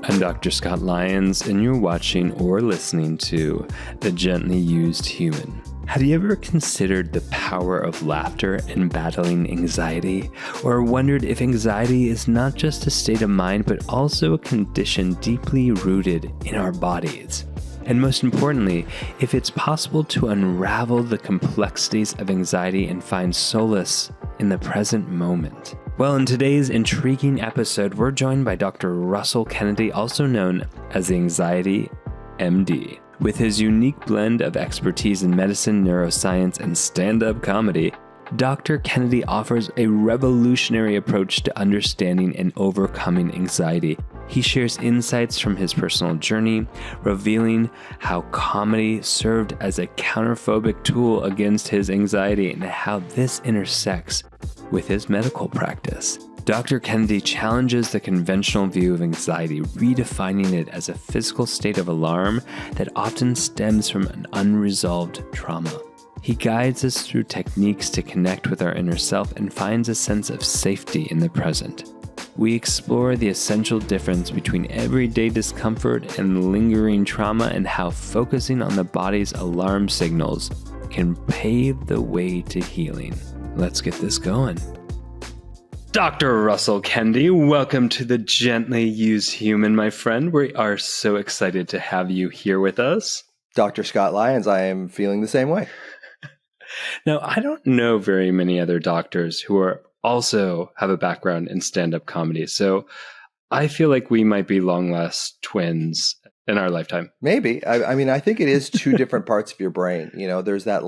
I'm Dr. Scott Lyons, and you're watching or listening to The Gently Used Human. Have you ever considered the power of laughter in battling anxiety? Or wondered if anxiety is not just a state of mind, but also a condition deeply rooted in our bodies? And most importantly, if it's possible to unravel the complexities of anxiety and find solace in the present moment. Well, in today's intriguing episode, we're joined by Dr. Russell Kennedy, also known as the Anxiety MD. With his unique blend of expertise in medicine, neuroscience, and stand-up comedy, Dr. Kennedy offers a revolutionary approach to understanding and overcoming anxiety. He shares insights from his personal journey, revealing how comedy served as a counterphobic tool against his anxiety and how this intersects with his medical practice. Dr. Kennedy challenges the conventional view of anxiety, redefining it as a physical state of alarm that often stems from an unresolved trauma. He guides us through techniques to connect with our inner self and finds a sense of safety in the present. We explore the essential difference between everyday discomfort and lingering trauma and how focusing on the body's alarm signals can pave the way to healing. Let's get this going. Dr. Russell Kennedy, welcome to The Gently Used Human, my friend. We are so excited to have you here with us. Dr. Scott Lyons, I am feeling the same way. Now, I don't know very many other doctors who are also have a background in stand-up comedy. So I feel like we might be long-lost twins in our lifetime. Maybe. I mean, I think it is two different parts of your brain. You know, there's that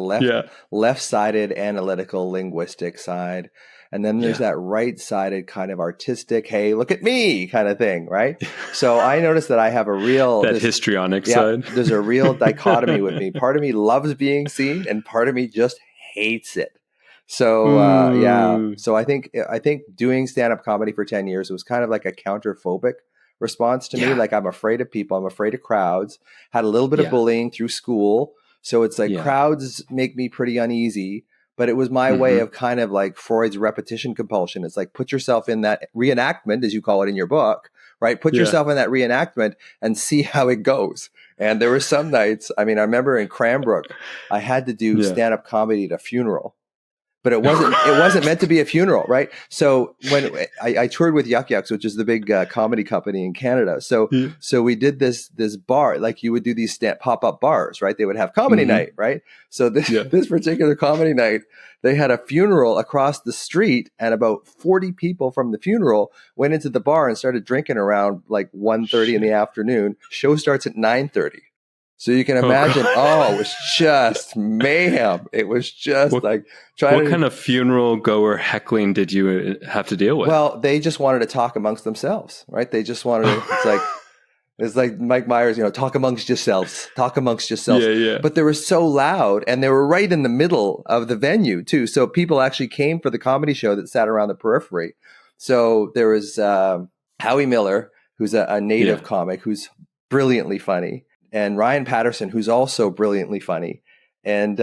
left-sided analytical linguistic side. And then there's that right-sided kind of artistic, hey, look at me kind of thing, right? So I noticed that I have a real... histrionic side. There's a real dichotomy with me. Part of me loves being seen and part of me just hates it. So, So I think doing stand-up comedy for 10 years was kind of like a counterphobic response to me. Like I'm afraid of people. I'm afraid of crowds. Had a little bit of bullying through school. So it's like crowds make me pretty uneasy. But it was my way of kind of like Freud's repetition compulsion. It's like put yourself in that reenactment, as you call it in your book, right? Put yourself in that reenactment and see how it goes. And there were some nights, I mean, I remember in Cranbrook, I had to do stand-up comedy at a funeral. But it wasn't meant to be a funeral, right? So when I toured with Yuck Yucks, which is the big comedy company in Canada, so we did this bar, like you would do these pop-up bars, right? They would have comedy night, right? So this particular comedy night, they had a funeral across the street, and about 40 people from the funeral went into the bar and started drinking around like 1:30 in the afternoon. Show starts at 9:30. So you can imagine, it was just mayhem. It was just What kind of funeral goer heckling did you have to deal with? Well, they just wanted to talk amongst themselves, right? They just wanted to, it's like Mike Myers, talk amongst yourselves. Yeah. But they were so loud and they were right in the middle of the venue too. So people actually came for the comedy show that sat around the periphery. So there was Howie Miller, who's a native comic who's brilliantly funny. And Ryan Patterson, who's also brilliantly funny, and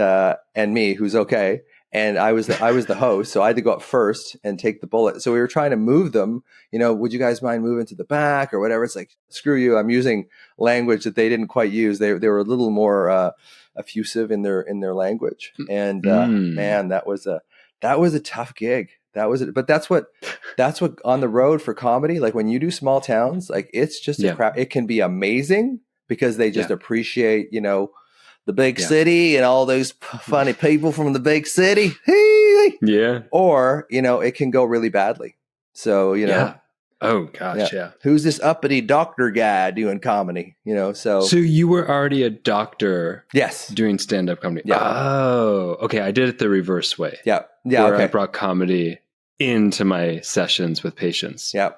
me, who's okay. And I was the host, so I had to go up first and take the bullet. So we were trying to move them. Would you guys mind moving to the back or whatever? It's like, screw you. I'm using language that they didn't quite use. They were a little more effusive in their language. And man, that was a tough gig. But that's what on the road for comedy. Like when you do small towns, like it's just a crap. It can be amazing, because they just appreciate, the big city and all those funny people from the big city. Yeah. Or, it can go really badly. So, Oh, gosh, yeah. Who's this uppity doctor guy doing comedy? So you were already a doctor. Yes. Doing stand-up comedy. Yeah. Oh, okay. I did it the reverse way. Yeah. Where I brought comedy into my sessions with patients. Yeah.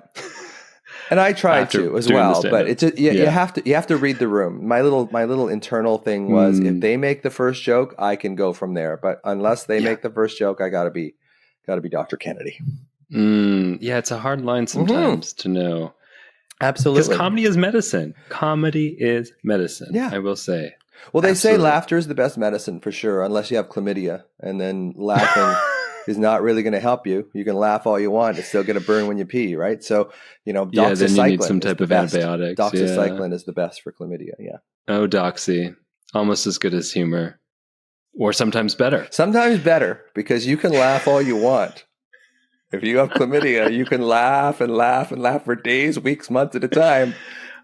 And I tried to as well, but it's you have to read the room. My little internal thing was, if they make the first joke, I can go from there. But unless they make the first joke, I gotta be Dr. Kennedy. Yeah, it's a hard line sometimes to know. Absolutely, because comedy is medicine. Comedy is medicine. Yeah, I will say. Well, they say laughter is the best medicine for sure, unless you have chlamydia, and then laughing is not really going to help you. You can laugh all you want. It's still going to burn when you pee, right? So, Yeah, then you need some doxycycline is type the of best. antibiotics. Doxycycline is the best for chlamydia, yeah. Oh, doxy. Almost as good as humor. Or sometimes better. Sometimes better, because you can laugh all you want. If you have chlamydia, you can laugh and laugh and laugh for days, weeks, months at a time,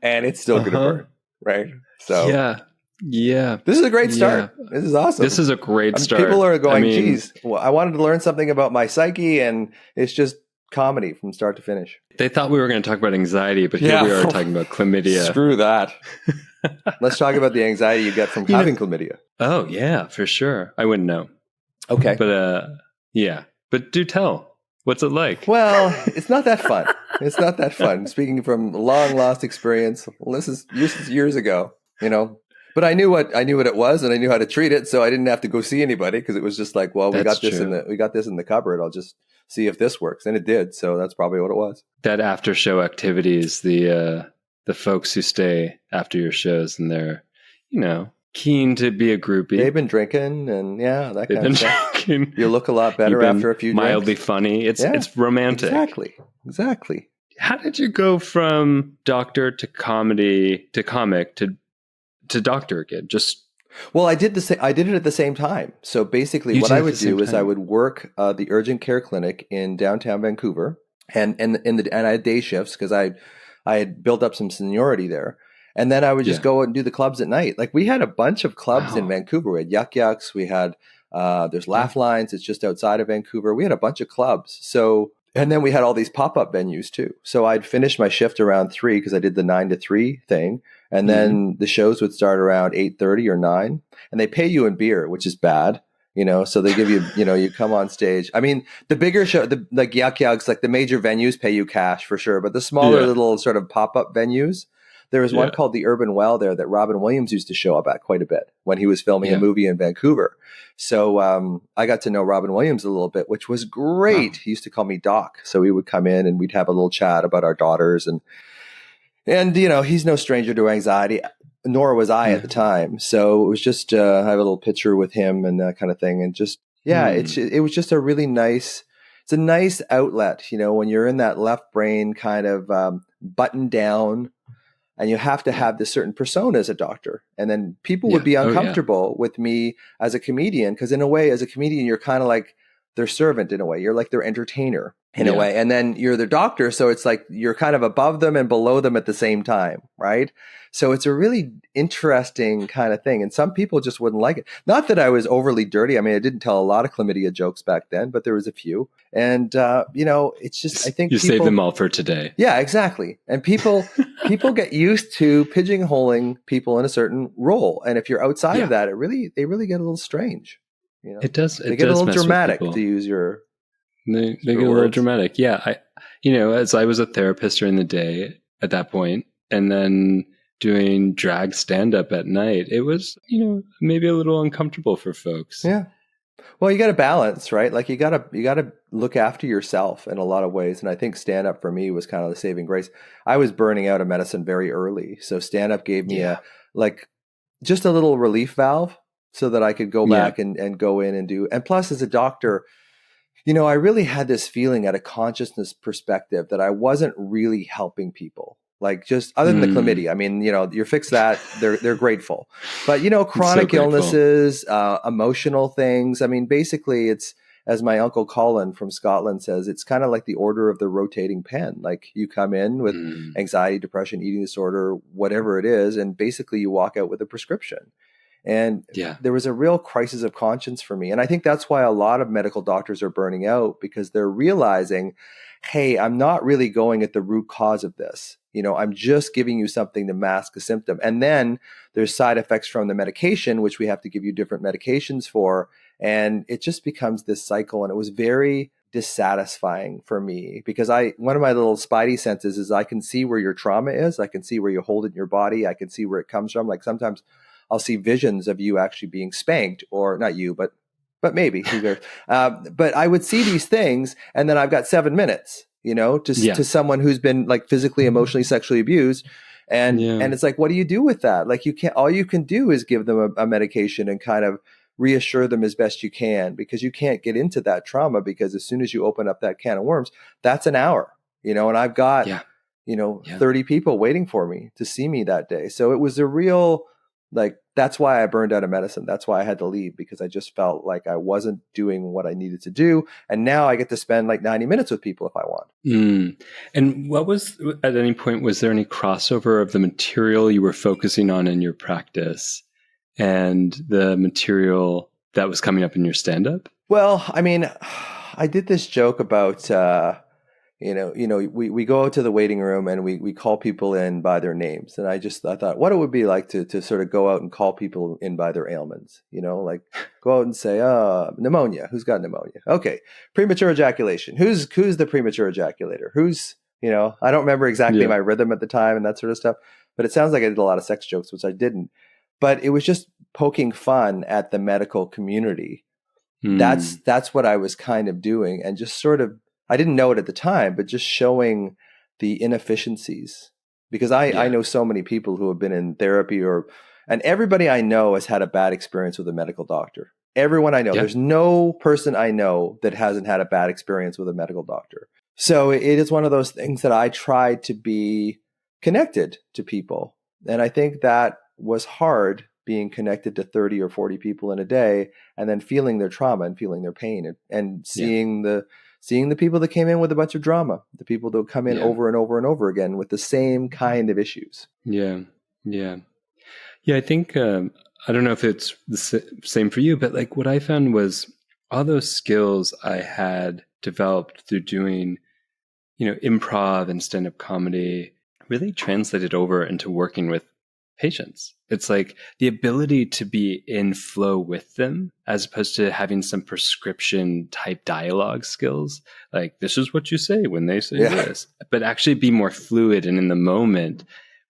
and it's still going to burn, right? So yeah. this is a great start. This is awesome. This is a great start. People are going, geez, well, I wanted to learn something about my psyche, and it's just comedy from start to finish. They thought we were going to talk about anxiety, but here we are talking about chlamydia. Screw that. Let's talk about the anxiety you get from having chlamydia. Oh, yeah, for sure. I wouldn't know. Okay. But yeah. But do tell. What's it like? Well, it's not that fun. It's not that fun. Speaking from long lost experience, this is years ago, But I knew what it was, and I knew how to treat it, so I didn't have to go see anybody, because it was just like, well, we got this in the cupboard. I'll just see if this works, and it did. So that's probably what it was. That after show activities, the folks who stay after your shows, and they're keen to be a groupie. They've been drinking, and that kind of stuff. Drinking. You look a lot better after a few mildly drinks. funny. It's romantic. Exactly. How did you go from doctor to comedy to comic to doctor again? Well, I did it at the same time. So basically, what I would do is I would work the urgent care clinic in downtown Vancouver, and I had day shifts because I had built up some seniority there. And then I would just go and do the clubs at night. Like, we had a bunch of clubs in Vancouver. We had Yuck Yucks. We had there's Laugh Lines. It's just outside of Vancouver. We had a bunch of clubs. So, and then we had all these pop-up venues too. So I'd finish my shift around 3 because I did the 9 to 3 thing. And then the shows would start around 8:30 or 9. And they pay you in beer, which is bad. So they give you, you come on stage. I mean, the bigger show, like Yuck Yucks, like the major venues pay you cash for sure. But the smaller little sort of pop-up venues, there was one called the Urban Well there that Robin Williams used to show up at quite a bit when he was filming a movie in Vancouver. So I got to know Robin Williams a little bit, which was great. Wow. He used to call me Doc. So he would come in and we'd have a little chat about our daughters. And he's no stranger to anxiety, nor was I at the time. So it was just, I have a little picture with him and that kind of thing. And just, it was just a really nice, it's a nice outlet, when you're in that left brain kind of buttoned down. And you have to have this certain persona as a doctor. And then people would be uncomfortable with me as a comedian, because in a way, as a comedian, you're kind of like their servant in a way. You're like their entertainer in a way. And then you're their doctor. So it's like you're kind of above them and below them at the same time, right? So it's a really interesting kind of thing. And some people just wouldn't like it. Not that I was overly dirty. I mean, I didn't tell a lot of chlamydia jokes back then, but there was a few. And, it's just, I think you save them all for today. Yeah, exactly. And people get used to pigeonholing people in a certain role. And if you're outside of that, they really get a little strange. It does. They get a little dramatic, to use your. They get a little dramatic. Yeah. As I was a therapist during the day at that point, and then doing drag stand-up at night, it was, maybe a little uncomfortable for folks. Yeah. Well, you got to balance, right? Like you got to look after yourself in a lot of ways. And I think stand-up for me was kind of the saving grace. I was burning out of medicine very early. So stand-up gave me just a little relief valve so that I could go back and go in and do. And plus, as a doctor, I really had this feeling at a consciousness perspective that I wasn't really helping people. Like, just other than the chlamydia. I mean, you're fixed that, they're grateful. But, chronic illnesses, emotional things. I mean, basically it's, as my uncle Colin from Scotland says, it's kind of like the order of the rotating pen. Like, you come in with anxiety, depression, eating disorder, whatever it is, and basically you walk out with a prescription. And there was a real crisis of conscience for me. And I think that's why a lot of medical doctors are burning out, because they're realizing, hey, I'm not really going at the root cause of this. I'm just giving you something to mask a symptom. And then there's side effects from the medication, which we have to give you different medications for. And it just becomes this cycle. And it was very dissatisfying for me, because one of my little spidey senses is I can see where your trauma is. I can see where you hold it in your body. I can see where it comes from. Like, sometimes I'll see visions of you actually being spanked, or not you, but maybe. But I would see these things, and then I've got 7 minutes, to someone who's been like physically, emotionally, sexually abused. And it's like, what do you do with that? Like, all you can do is give them a medication and kind of reassure them as best you can, because you can't get into that trauma, because as soon as you open up that can of worms, that's an hour, and I've got, Yeah. 30 people waiting for me to see me that day. So it was a real, that's why I burned out of medicine. That's why I had to leave, because I just felt like I wasn't doing what I needed to do. And now I get to spend 90 minutes with people if I want. And at any point, was there any crossover of the material you were focusing on in your practice and the material that was coming up in your stand-up? Well, I mean, I did this joke about, we go out to the waiting room and we call people in by their names. And I thought what it would be like to sort of go out and call people in by their ailments, go out and say, pneumonia, who's got pneumonia? Okay. Premature ejaculation. Who's the premature ejaculator? Who's, I don't remember exactly my rhythm at the time and that sort of stuff, but it sounds like I did a lot of sex jokes, which I didn't, but it was just poking fun at the medical community. That's what I was kind of doing, and just sort of, I didn't know it at the time, but just showing the inefficiencies, because I know so many people who have been in therapy and everybody I know has had a bad experience with a medical doctor. Everyone I know, there's no person I know that hasn't had a bad experience with a medical doctor. So it is one of those things that I tried to be connected to people. And I think that was hard, being connected to 30 or 40 people in a day, and then feeling their trauma and feeling their pain, and seeing the people that came in with a bunch of drama, the people that would come in over and over and over again with the same kind of issues. Yeah. I think, I don't know if it's the same for you, but what I found was all those skills I had developed through doing, improv and stand-up comedy really translated over into working with patients. It's like the ability to be in flow with them, as opposed to having some prescription type dialogue skills. Like, this is what you say when they say this, but actually be more fluid and in the moment,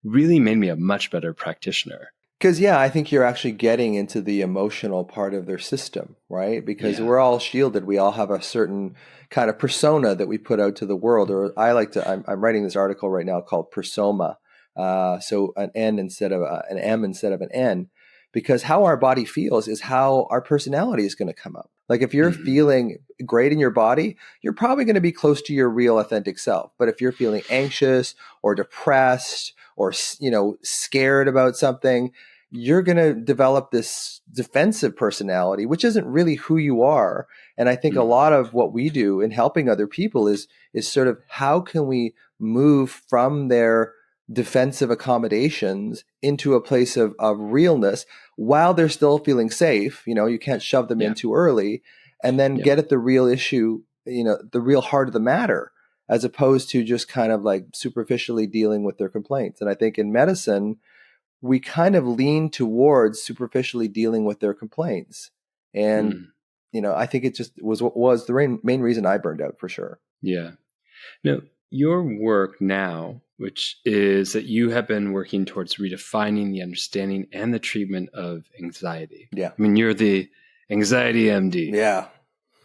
really made me a much better practitioner. Because, I think you're actually getting into the emotional part of their system, right? Because we're all shielded. We all have a certain kind of persona that we put out to the world. Or I'm writing this article right now called Persona. So an N instead of an M instead of an N, because how our body feels is how our personality is going to come up. Like, if you're feeling great in your body, you're probably going to be close to your real authentic self. But if you're feeling anxious or depressed or, scared about something, you're going to develop this defensive personality, which isn't really who you are. And I think a lot of what we do in helping other people is sort of, how can we move from their defensive accommodations into a place of realness while they're still feeling safe. You can't shove them in too early, and then get at the real issue, the real heart of the matter, as opposed to just kind of superficially dealing with their complaints. And I think in medicine, we kind of lean towards superficially dealing with their complaints. And, I think it just was the main reason I burned out, for sure. Yeah. Now, your work now, which is that you have been working towards redefining the understanding and the treatment of anxiety. Yeah. I mean, you're the anxiety MD. Yeah.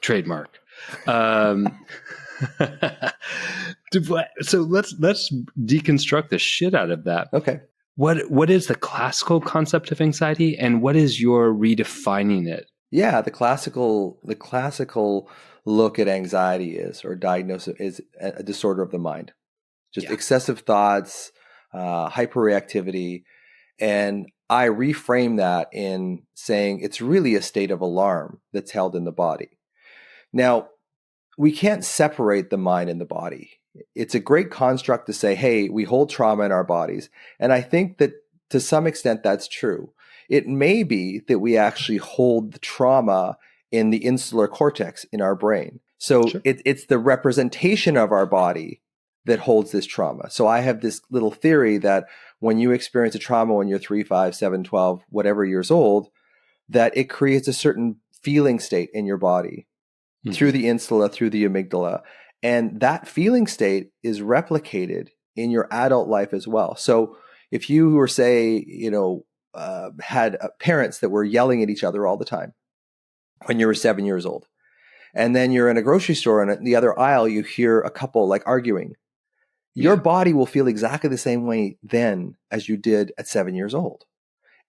Trademark. So let's deconstruct the shit out of that. Okay. What is the classical concept of anxiety, and what is your redefining it? Yeah, the classical look at anxiety or diagnosis is a disorder of the mind. Just excessive thoughts, hyperreactivity. And I reframe that in saying it's really a state of alarm that's held in the body. Now, we can't separate the mind and the body. It's a great construct to say, hey, we hold trauma in our bodies. And I think that to some extent that's true. It may be that we actually hold the trauma in the insular cortex in our brain. So it's the representation of our body that holds this trauma. So I have this little theory that when you experience a trauma when you're 3, 5, 7, 12, whatever years old, that it creates a certain feeling state in your body through the insula, through the amygdala. And that feeling state is replicated in your adult life as well. So if you were, say, had parents that were yelling at each other all the time when you were 7 years old, and then you're in a grocery store and in the other aisle, you hear a couple arguing, your body will feel exactly the same way then as you did at 7 years old.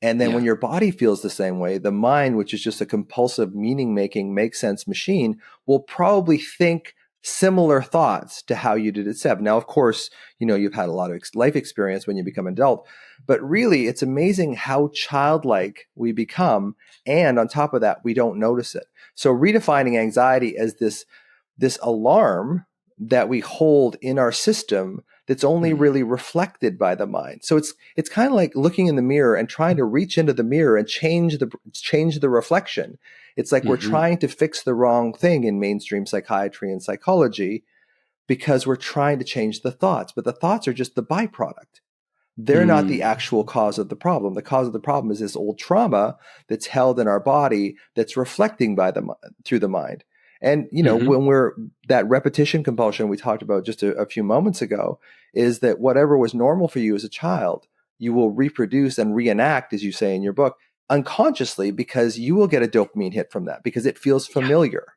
And then Yeah. when your body feels the same way, the mind, which is just a compulsive meaning-making, make sense machine, will probably think similar thoughts to how you did at 7. Now, of course, you've had a lot of life experience when you become an adult, but really it's amazing how childlike we become. And on top of that, we don't notice it. So redefining anxiety as this alarm that we hold in our system that's only really reflected by the mind. So it's kind of like looking in the mirror and trying to reach into the mirror and change the reflection. It's like we're trying to fix the wrong thing in mainstream psychiatry and psychology because we're trying to change the thoughts, but the thoughts are just the byproduct. They're not the actual cause of the problem. The cause of the problem is this old trauma that's held in our body that's reflecting through the mind. And, when that repetition compulsion we talked about just a few moments ago is that whatever was normal for you as a child, you will reproduce and reenact, as you say in your book, unconsciously, because you will get a dopamine hit from that because it feels familiar.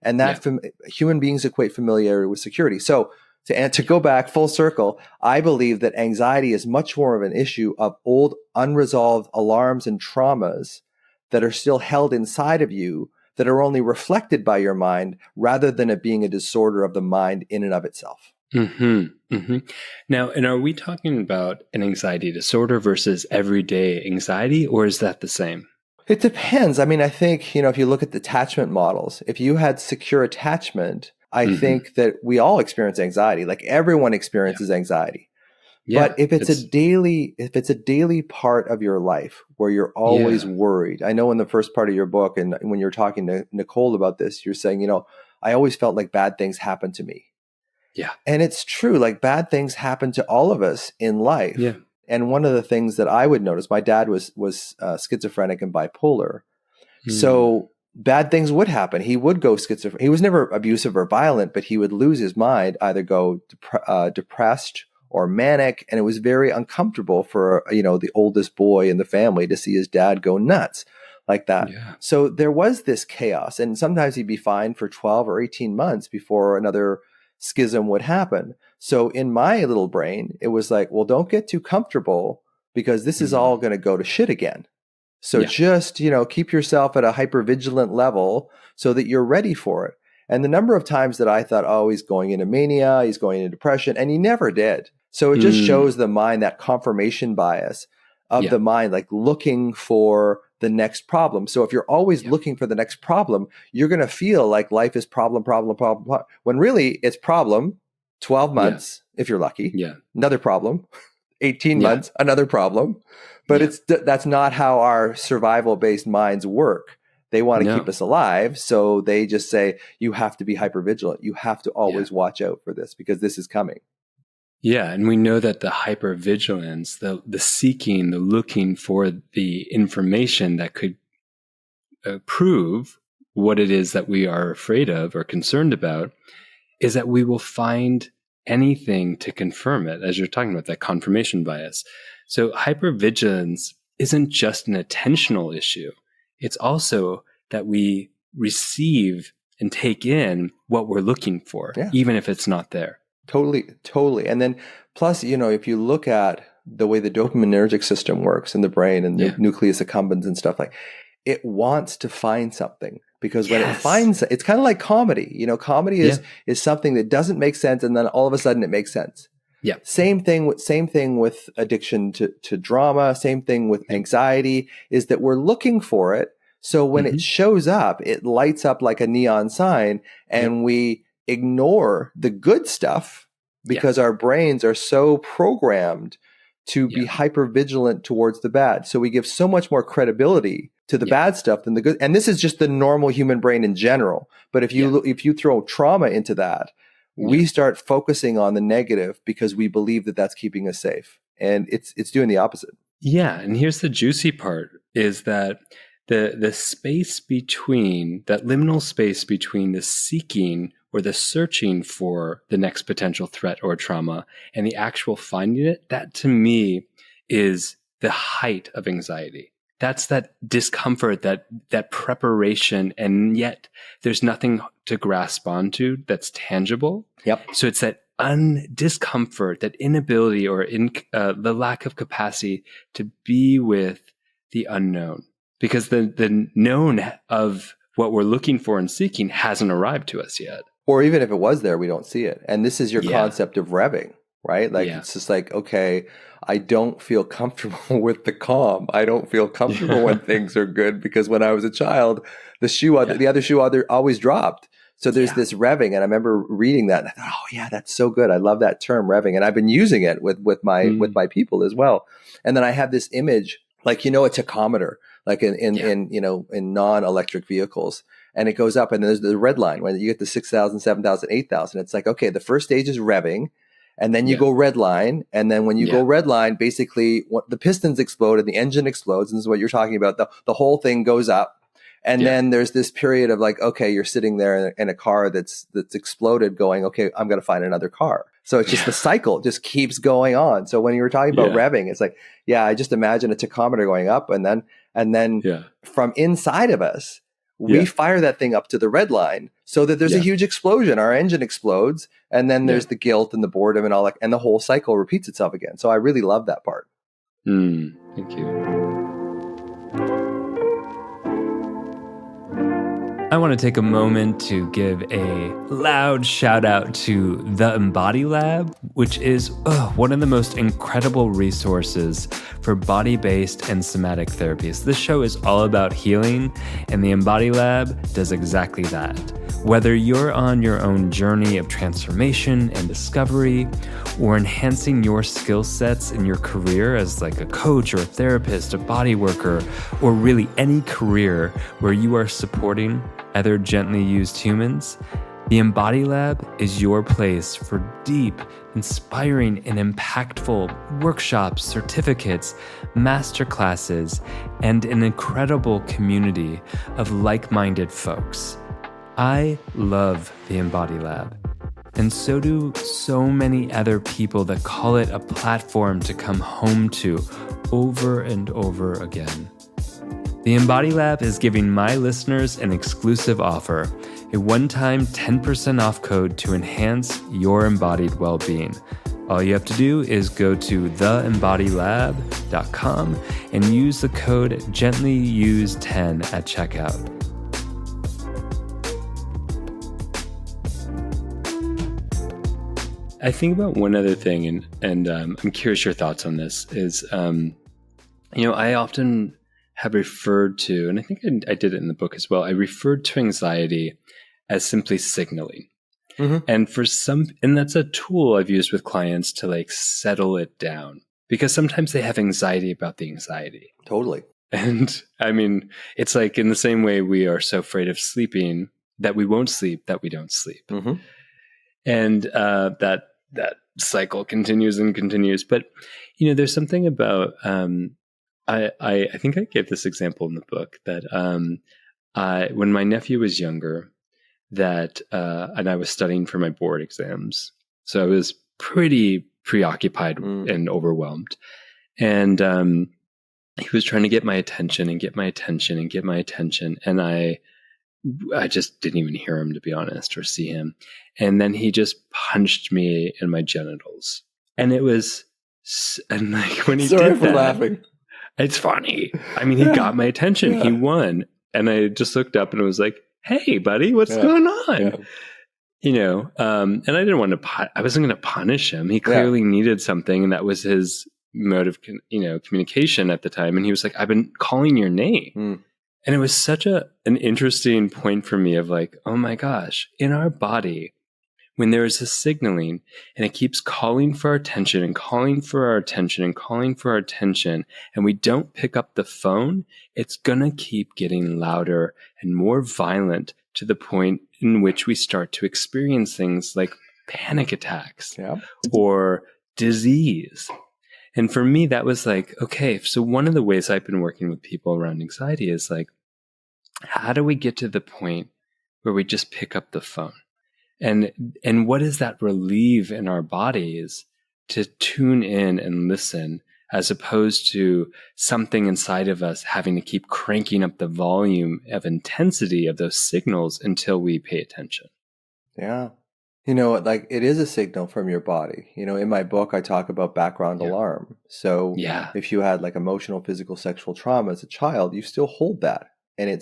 And that human beings equate familiarity with security. So to go back full circle, I believe that anxiety is much more of an issue of old unresolved alarms and traumas that are still held inside of you that are only reflected by your mind rather than it being a disorder of the mind in and of itself. Now, and are we talking about an anxiety disorder versus everyday anxiety, or is that the same? It depends. I mean, I think, if you look at the attachment models, if you had secure attachment, I think that we all experience anxiety. Like everyone experiences anxiety. But if it's a daily part of your life where you're always worried, I know in the first part of your book, and when you're talking to Nicole about this, you're saying, I always felt like bad things happened to me. Yeah. And it's true. Like bad things happen to all of us in life. Yeah. And one of the things that I would notice, my dad was schizophrenic and bipolar. So bad things would happen. He would go schizophrenic. He was never abusive or violent, but he would lose his mind, either go depressed or manic. And it was very uncomfortable for, the oldest boy in the family to see his dad go nuts like that. Yeah. So there was this chaos. And sometimes he'd be fine for 12 or 18 months before another schism would happen. So in my little brain, it was like, well, don't get too comfortable because this is all going to go to shit again. So just, keep yourself at a hypervigilant level so that you're ready for it. And the number of times that I thought, oh, he's going into mania, he's going into depression, and he never did. So it just shows the mind, that confirmation bias of the mind, like looking for the next problem. So if you're always looking for the next problem, you're going to feel like life is problem, when really it's problem, 12 months, if you're lucky, another problem, 18 months, another problem. But that's not how our survival-based minds work. They want to keep us alive. So they just say, you have to be hypervigilant. You have to always watch out for this because this is coming. Yeah, and we know that the hypervigilance, the seeking, the looking for the information that could prove what it is that we are afraid of or concerned about, is that we will find anything to confirm it, as you're talking about, that confirmation bias. So hypervigilance isn't just an attentional issue. It's also that we receive and take in what we're looking for, even if it's not there. Totally. And then plus, if you look at the way the dopaminergic system works in the brain and the nucleus accumbens and stuff, like it wants to find something because when it finds, it's kind of like comedy. Comedy is something that doesn't make sense. And then all of a sudden it makes sense. Yeah. Same thing with addiction to drama. Same thing with anxiety is that we're looking for it. So when it shows up, it lights up like a neon sign and we ignore the good stuff because our brains are so programmed to be hypervigilant towards the bad. So we give so much more credibility to the bad stuff than the good. And this is just the normal human brain in general. But if you throw trauma into that, we start focusing on the negative because we believe that that's keeping us safe. And it's doing the opposite. Yeah. And here's the juicy part is that the space between, that liminal space between the seeking or the searching for the next potential threat or trauma and the actual finding it, that to me is the height of anxiety. That's that discomfort, that preparation, and yet there's nothing to grasp onto that's tangible. Yep. So it's that discomfort, that inability or the lack of capacity to be with the unknown, because the known of what we're looking for and seeking hasn't arrived to us yet. Or even if it was there, we don't see it. And this is your Yeah. concept of revving, right? Like, it's just like, okay, I don't feel comfortable with the calm. I don't feel comfortable when things are good, because when I was a child, the other shoe always dropped. So there's this revving. And I remember reading that and I thought, oh yeah, that's so good. I love that term, revving. And I've been using it with my people as well. And then I have this image, like, a tachometer, like in non-electric vehicles. And it goes up, and there's the red line when you get to 6,000, 7,000, 8,000. It's like, okay, the first stage is revving, and then you go red line. And then when you go red line, basically the pistons explode and the engine explodes. And this is what you're talking about. The whole thing goes up. And then there's this period of like, okay, you're sitting there in a car that's exploded going, okay, I'm going to find another car. So it's just the cycle just keeps going on. So when you were talking about revving, it's like, I just imagine a tachometer going up, and then from inside of us, we fire that thing up to the red line so that there's a huge explosion. Our engine explodes, and then there's the guilt and the boredom and all that, and the whole cycle repeats itself again. So I really love that part. Thank you. I want to take a moment to give a loud shout out to the Embody Lab, which is one of the most incredible resources for body-based and somatic therapies. This show is all about healing, and the Embody Lab does exactly that. Whether you're on your own journey of transformation and discovery, or enhancing your skill sets in your career as like a coach or a therapist, a body worker, or really any career where you are supporting other gently used humans, the Embody Lab is your place for deep, inspiring, and impactful workshops, certificates, masterclasses, and an incredible community of like-minded folks. I love the Embody Lab, and so do so many other people that call it a platform to come home to over and over again. The Embody Lab is giving my listeners an exclusive offer, a one-time 10% off code to enhance your embodied well-being. All you have to do is go to theembodylab.com and use the code GentlyUse10 at checkout. I think about one other thing, and I'm curious your thoughts on this, is, I often have referred to, and I think I did it in the book as well, I referred to anxiety as simply signaling. And and that's a tool I've used with clients to like settle it down, because sometimes they have anxiety about the anxiety. Totally. And I mean, it's like in the same way we are so afraid of sleeping that we won't sleep, that we don't sleep. And that cycle continues and continues. But, there's something about, I think I gave this example in the book that when my nephew was younger, and I was studying for my board exams, so I was pretty preoccupied and overwhelmed, and he was trying to get my attention, and I just didn't even hear him, to be honest, or see him, and then he just punched me in my genitals, and it was, and like when he Sorry did for that, laughing. It's funny. I mean, he got my attention. He won. And I just looked up and it was like, hey, buddy, what's going on? And I didn't want to, I wasn't going to punish him. He clearly needed something. And that was his mode of, communication at the time. And he was like, I've been calling your name. And it was such an interesting point for me of like, oh my gosh, in our body, when there is a signaling and it keeps calling for our attention and calling for our attention and calling for our attention, and we don't pick up the phone, it's going to keep getting louder and more violent to the point in which we start to experience things like panic attacks or disease. And for me, that was like, okay, so one of the ways I've been working with people around anxiety is like, how do we get to the point where we just pick up the phone? And what does that relieve in our bodies to tune in and listen, as opposed to something inside of us having to keep cranking up the volume of intensity of those signals until we pay attention? Yeah. You know, like it is a signal from your body. You know, in my book, I talk about background Yeah. alarm. So Yeah. if you had like emotional, physical, sexual trauma as a child, you still hold that. And Yeah.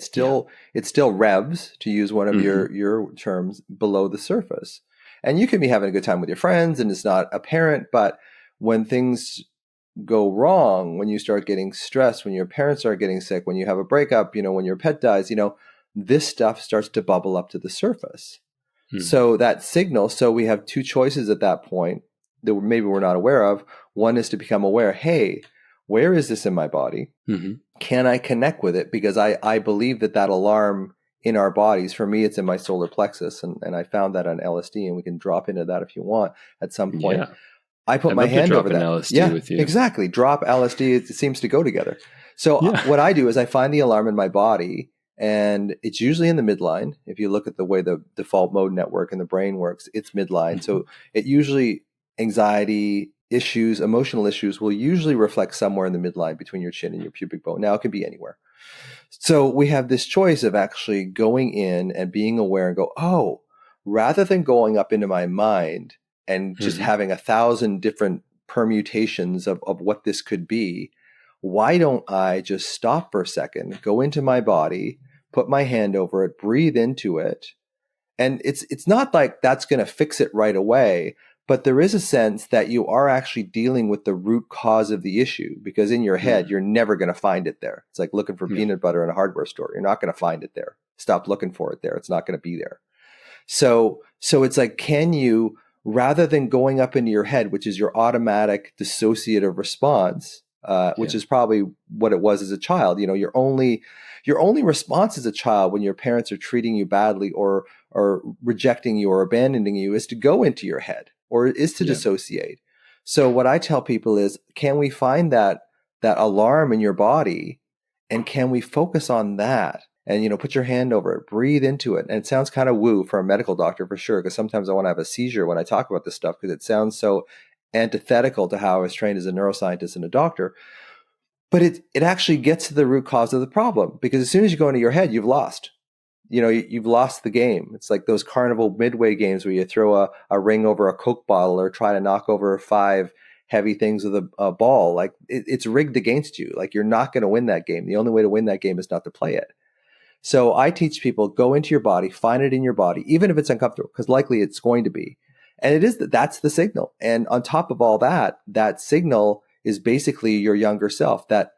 it still revs, to use one of Hmm. your terms, below the surface. And you can be having a good time with your friends and it's not apparent, but when things go wrong, when you start getting stressed, when your parents start getting sick, when you have a breakup, you know, when your pet dies, you know, this stuff starts to bubble up to the surface. Hmm. So that signal, so we have two choices at that point that maybe we're not aware of. One is to become aware, hey, where is this in my body? Hmm. Can I connect with it? Because I believe that that alarm in our bodies, for me, it's in my solar plexus. And I found that on LSD, and we can drop into that if you want at some point. Yeah. I put I'd my love to hand drop over an that. LSD Yeah, with you. exactly. Drop LSD. It seems to go together. So Yeah. what I do is I find the alarm in my body, and it's usually in the midline. If you look at the way the default mode network in the brain works, it's midline. Hmm. So it usually, anxiety issues, emotional issues will usually reflect somewhere in the midline between your chin and your pubic bone. Now it can be anywhere. So we have this choice of actually going in and being aware and go, oh, rather than going up into my mind and just Hmm. having 1,000 different permutations of what this could be, why don't I just stop for a second, go into my body, put my hand over it, breathe into it, and it's not like that's going to fix it right away, but there is a sense that you are actually dealing with the root cause of the issue, because in your head, Hmm. you're never going to find it there. It's like looking for Yeah. peanut butter in a hardware store. You're not going to find it there. Stop looking for it there. It's not going to be there. So it's like, can you, rather than going up into your head, which is your automatic dissociative response, which Yeah. is probably what it was as a child. You know, your only response as a child when your parents are treating you badly or rejecting you or abandoning you is to go into your head or is to Yeah. dissociate. So what I tell people is, can we find that alarm in your body, and can we focus on that? And, you know, put your hand over it, breathe into it. And it sounds kind of woo for a medical doctor, for sure, because sometimes I want to have a seizure when I talk about this stuff, because it sounds so antithetical to how I was trained as a neuroscientist and a doctor. But it actually gets to the root cause of the problem, because as soon as you go into your head, you've lost. You know, you've lost the game. It's like those carnival midway games where you throw a ring over a Coke bottle or try to knock over 5 heavy things with a ball. Like it's rigged against you. Like you're not going to win that game. The only way to win that game is not to play it. So I teach people, go into your body, find it in your body, even if it's uncomfortable, because likely it's going to be. And it is that's the signal. And on top of all that, that signal is basically your younger self, that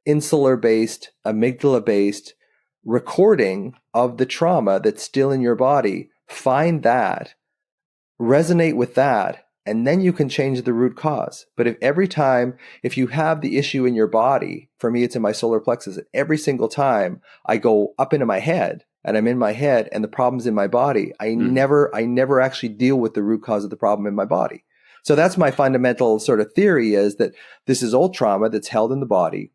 insular based, amygdala based recording of the trauma that's still in your body. Find that, resonate with that, and then you can change the root cause. But if you have the issue in your body, for me, it's in my solar plexus, and every single time I go up into my head and I'm in my head and the problem's in my body, I Hmm. never actually deal with the root cause of the problem in my body. So that's my fundamental sort of theory, is that this is old trauma that's held in the body.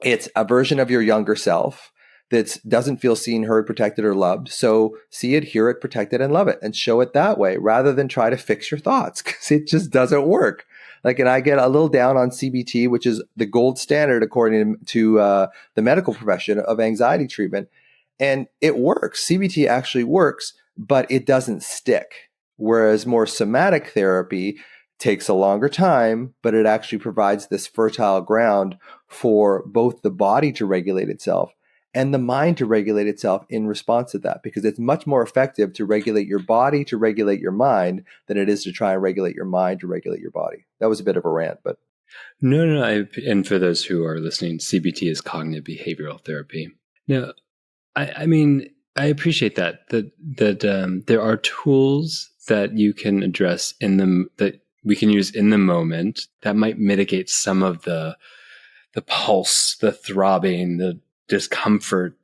It's a version of your younger self that doesn't feel seen, heard, protected, or loved. So see it, hear it, protect it, and love it, and show it that way, rather than try to fix your thoughts, because it just doesn't work. Like, and I get a little down on CBT, which is the gold standard according to the medical profession of anxiety treatment, and it works. CBT actually works, but it doesn't stick. Whereas more somatic therapy takes a longer time, but it actually provides this fertile ground for both the body to regulate itself and the mind to regulate itself in response to that, because it's much more effective to regulate your body to regulate your mind than it is to try and regulate your mind to regulate your body. That was a bit of a rant, but No, no. And for those who are listening, CBT is cognitive behavioral therapy. Now, I mean, I appreciate that there are tools that you can address that we can use in the moment that might mitigate some of the pulse, the throbbing, the discomfort.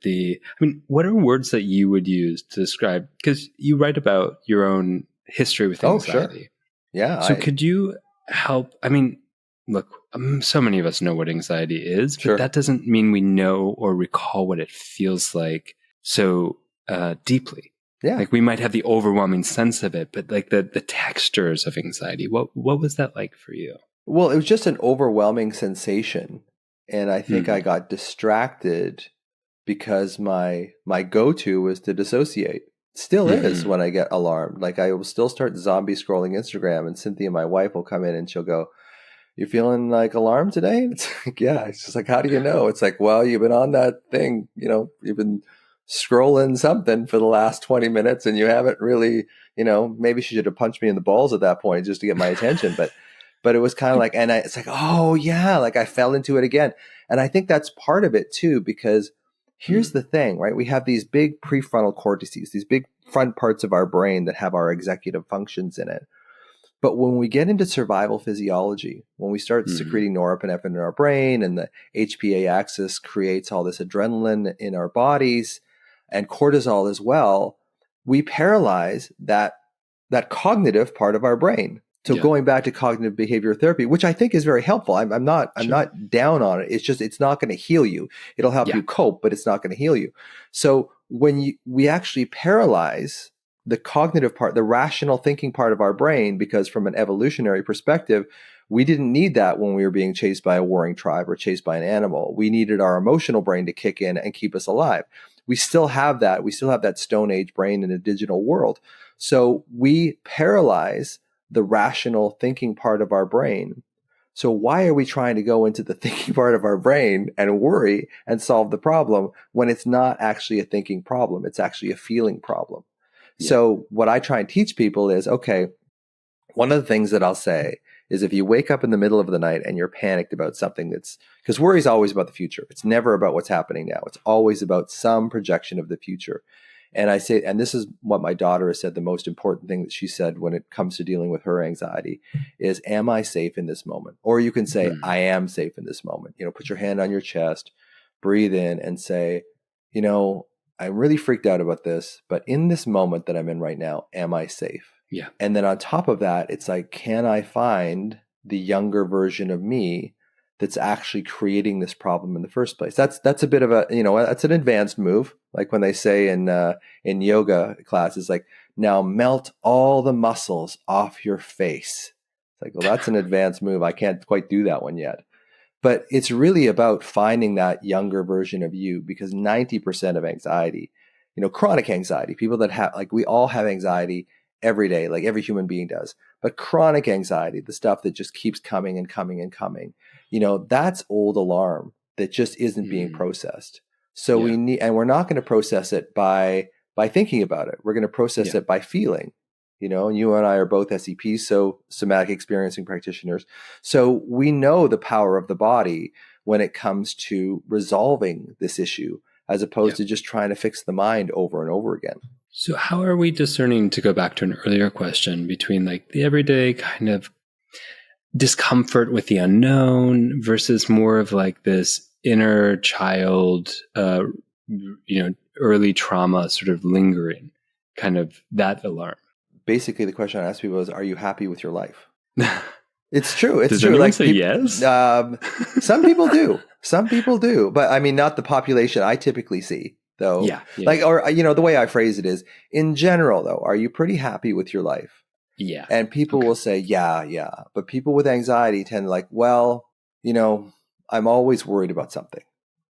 What are words that you would use to describe? Because you write about your own history with oh, sure. anxiety. Yeah, So could you help? Look, so many of us know what anxiety is, but sure. that doesn't mean we know or recall what it feels like so deeply. Yeah. Like we might have the overwhelming sense of it, but like the textures of anxiety. What was that like for you? Well, it was just an overwhelming sensation. And I think I Hmm. got distracted because my go-to was to dissociate. Still is Mm-hmm. when I get alarmed. Like I will still start zombie scrolling Instagram, and Cynthia, my wife, will come in and she'll go, "You feeling like alarmed today?" It's like, yeah. It's just like, how do you know? It's like, well, you've been on that thing, you've been scrolling something for the last 20 minutes and you haven't really, maybe she should have punched me in the balls at that point just to get my attention. But it was kind of like, it's like, oh yeah, like I fell into it again. And I think that's part of it too, because here's the thing, right? We have these big prefrontal cortices, these big front parts of our brain that have our executive functions in it. But when we get into survival physiology, when we start Mm-hmm. secreting norepinephrine in our brain and the HPA axis creates all this adrenaline in our bodies and cortisol as well, we paralyze that cognitive part of our brain. So Yeah. going back to cognitive behavioral therapy, which I think is very helpful. I'm Sure. not down on it. It's just it's not going to heal you. It'll help Yeah. you cope, but it's not going to heal you. So when we actually paralyze the cognitive part, the rational thinking part of our brain, because from an evolutionary perspective, we didn't need that when we were being chased by a warring tribe or chased by an animal. We needed our emotional brain to kick in and keep us alive. We still have that. We still have that Stone Age brain in a digital world. So we paralyze the rational thinking part of our brain. So why are we trying to go into the thinking part of our brain and worry and solve the problem when it's not actually a thinking problem? It's actually a feeling problem. Yeah. So what I try and teach people is, okay, one of the things that I'll say is if you wake up in the middle of the night and you're panicked about something because worry is always about the future. It's never about what's happening now. It's always about some projection of the future. And I say, and this is what my daughter has said, the most important thing that she said when it comes to dealing with her anxiety is, am I safe in this moment? Or you can say, Mm-hmm. I am safe in this moment. Put your hand on your chest, breathe in and say, I'm really freaked out about this, but in this moment that I'm in right now, am I safe? Yeah. And then on top of that, it's like, can I find the younger version of me that's actually creating this problem in the first place? That's a bit of a, that's an advanced move. Like when they say in yoga classes, like, now melt all the muscles off your face. It's like, well, that's an advanced move. I can't quite do that one yet. But it's really about finding that younger version of you, because 90% of anxiety, chronic anxiety, people that have, like, we all have anxiety every day, like every human being does. But chronic anxiety, the stuff that just keeps coming and coming and coming, that's old alarm that just isn't being Mm-hmm. processed. So Yeah. and we're not going to process it by thinking about it. We're going to process Yeah. it by feeling. And you and I are both SEPs, so somatic experiencing practitioners. So we know the power of the body when it comes to resolving this issue, as opposed Yeah. to just trying to fix the mind over and over again. So how are we discerning, to go back to an earlier question, between like the everyday kind of discomfort with the unknown versus more of like this inner child, early trauma sort of lingering, kind of that alarm? Basically, the question I ask people is, are you happy with your life? It's true. It's Does true. anyone Like say yes? some people do. Some people do. But I mean, not the population I typically see, though. Yeah. Yeah. Like, or, the way I phrase it is, in general, though, are you pretty happy with your life? Yeah. And people Okay. will say, yeah, yeah. But people with anxiety tend to like, well, I'm always worried about something.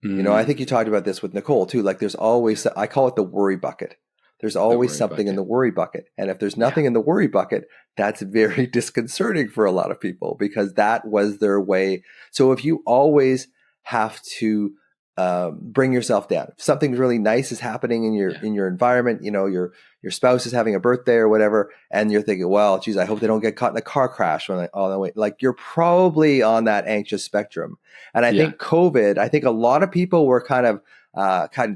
I think you Mm, talked about this with Nicole too. Like there's always, I call it the worry bucket. There's the always worry something in bucket. the worry bucket. And if there's Yeah. nothing in the worry bucket, that's very disconcerting for a lot of people, because that was their way. So if you always have to bring yourself down, if something really nice is happening in Yeah. your environment, your spouse is having a birthday or whatever, and you're thinking, well, geez, I hope they don't get caught in a car crash when they on the way. Like you're probably on that anxious spectrum. And I Yeah. think I think a lot of people were kind of